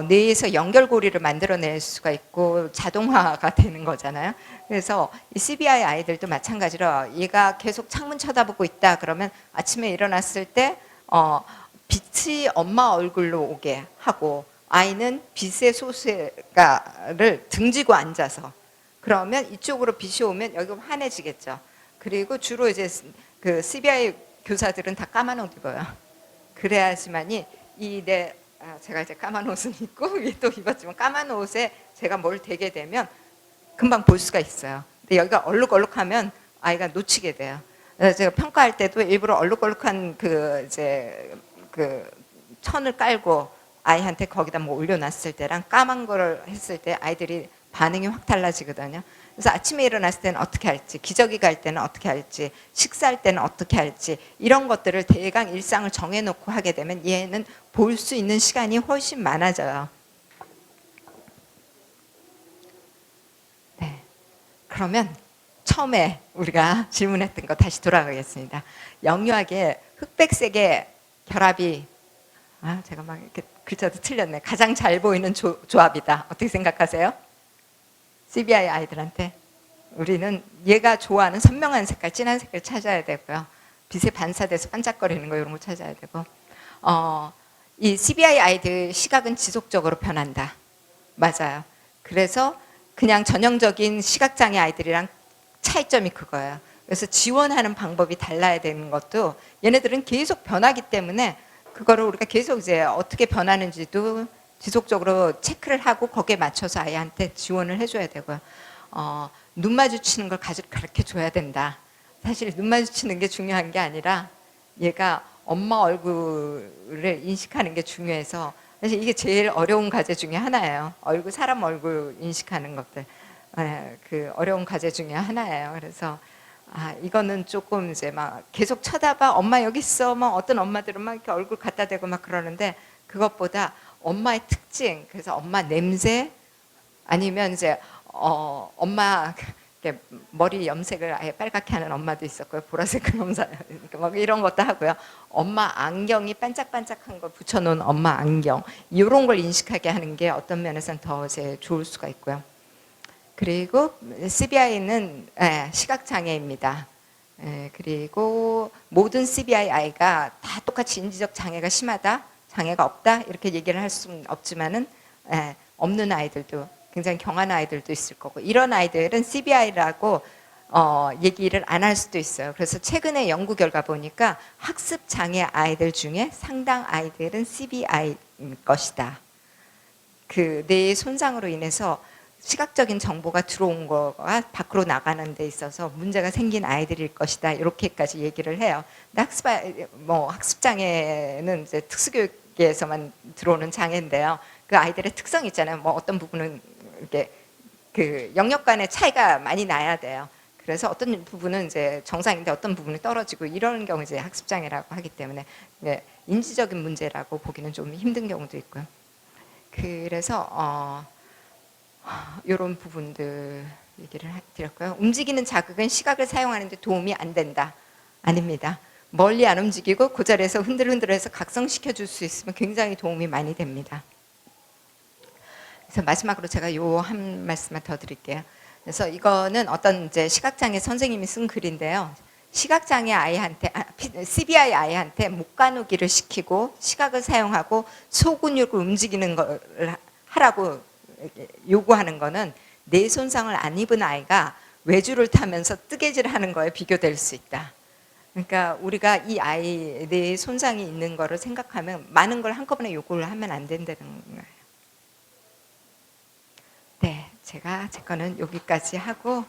뇌에서 연결고리를 만들어낼 수가 있고 자동화가 되는 거잖아요. 그래서 이 CBI 아이들도 마찬가지로 얘가 계속 창문 쳐다보고 있다 그러면 아침에 일어났을 때 빛이 엄마 얼굴로 오게 하고 아이는 빛의 소수를 등지고 앉아서 그러면 이쪽으로 빛이 오면 여기 환해지겠죠. 그리고 주로 이제 그 CBI 교사들은 다 까만 옷 입어요. 그래야지만이 제가 이제 까만 옷은 입고 위에 또 입었지만 까만 옷에 제가 뭘 대게 되면 금방 볼 수가 있어요. 근데 여기가 얼룩얼룩하면 아이가 놓치게 돼요. 그래서 제가 평가할 때도 일부러 얼룩얼룩한 그 천을 깔고 아이한테 거기다 뭐 올려놨을 때랑 까만 거를 했을 때 아이들이 반응이 확 달라지거든요. 그래서 아침에 일어났을 때는 어떻게 할지, 기저귀 갈 때는 어떻게 할지, 식사할 때는 어떻게 할지 이런 것들을 대강 일상을 정해놓고 하게 되면 얘는 볼 수 있는 시간이 훨씬 많아져요. 그러면 처음에 우리가 질문했던 거 다시 돌아가겠습니다. 영유아계 흑백색의 결합이 제가 막 이렇게 글자도 틀렸네. 가장 잘 보이는 조합이다. 어떻게 생각하세요? CBI 아이들한테 우리는 얘가 좋아하는 선명한 색깔, 진한 색깔 찾아야 되고요. 빛에 반사돼서 반짝거리는 거 이런 거 찾아야 되고 이 CBI 아이들 시각은 지속적으로 변한다. 맞아요. 그래서 그냥 전형적인 시각장애 아이들이랑 차이점이 그거예요. 그래서 지원하는 방법이 달라야 되는 것도 얘네들은 계속 변하기 때문에 그거를 우리가 계속 이제 어떻게 변하는지도 지속적으로 체크를 하고 거기에 맞춰서 아이한테 지원을 해줘야 되고요. 눈 마주치는 걸 가르쳐 줘야 된다. 사실 눈 마주치는 게 중요한 게 아니라 얘가 엄마 얼굴을 인식하는 게 중요해서 사실 이게 제일 어려운 과제 중에 하나예요. 사람 얼굴 인식하는 것들. 그 어려운 과제 중에 하나예요. 그래서 이거는 조금 이제 막 계속 쳐다봐 엄마 여기 있어 막 어떤 엄마들은 막 이렇게 얼굴 갖다 대고 막 그러는데 그것보다 엄마의 특징 그래서 엄마 냄새 아니면 이제 엄마 이렇게 머리 염색을 아예 빨갛게 하는 엄마도 있었고요 보라색 염색 막 이런 것도 하고요 엄마 안경이 반짝반짝한 거 붙여놓은 엄마 안경 이런 걸 인식하게 하는 게 어떤 면에서는 더 이제 좋을 수가 있고요. 그리고 CBI는 시각장애입니다. 그리고 모든 CBI 아이가 다 똑같이 인지적 장애가 심하다, 장애가 없다 이렇게 얘기를 할 수는 없지만은 없는 아이들도 굉장히 경한 아이들도 있을 거고 이런 아이들은 CBI라고 얘기를 안 할 수도 있어요. 그래서 최근에 연구 결과 보니까 학습 장애 아이들 중에 상당 아이들은 CBI일 것이다. 그 뇌의 손상으로 인해서 시각적인 정보가 들어온 거가 밖으로 나가는 데 있어서 문제가 생긴 아이들일 것이다. 이렇게까지 얘기를 해요. 근데 학습 장애는 이제 특수교육에서만 들어오는 장애인데요. 그 아이들의 특성이 있잖아요. 뭐 어떤 부분은 이렇게 그 영역 간의 차이가 많이 나야 돼요. 그래서 어떤 부분은 이제 정상인데 어떤 부분이 떨어지고 이런 경우 이제 학습 장애라고 하기 때문에 인지적인 문제라고 보기는 좀 힘든 경우도 있고요. 그래서 이런 부분들 얘기를 드렸고요. 움직이는 자극은 시각을 사용하는데 도움이 안 된다. 아닙니다. 멀리 안 움직이고 그 자리에서 흔들흔들해서 각성시켜 줄 수 있으면 굉장히 도움이 많이 됩니다. 그래서 마지막으로 제가 요 한 말씀만 더 드릴게요. 그래서 이거는 어떤 이제 시각장애 선생님이 쓴 글인데요. 시각장애 아이한테, CBI 아이한테 목 가누기를 시키고 시각을 사용하고 소근육을 움직이는 걸 하라고 요구하는 거는 뇌 손상을 안 입은 아이가 외주를 타면서 뜨개질하는 거에 비교될 수 있다. 그러니까 우리가 이 아이 뇌 손상이 있는 거를 생각하면 많은 걸 한꺼번에 요구를 하면 안 된다는 거예요. 네, 제가 제 거는 여기까지 하고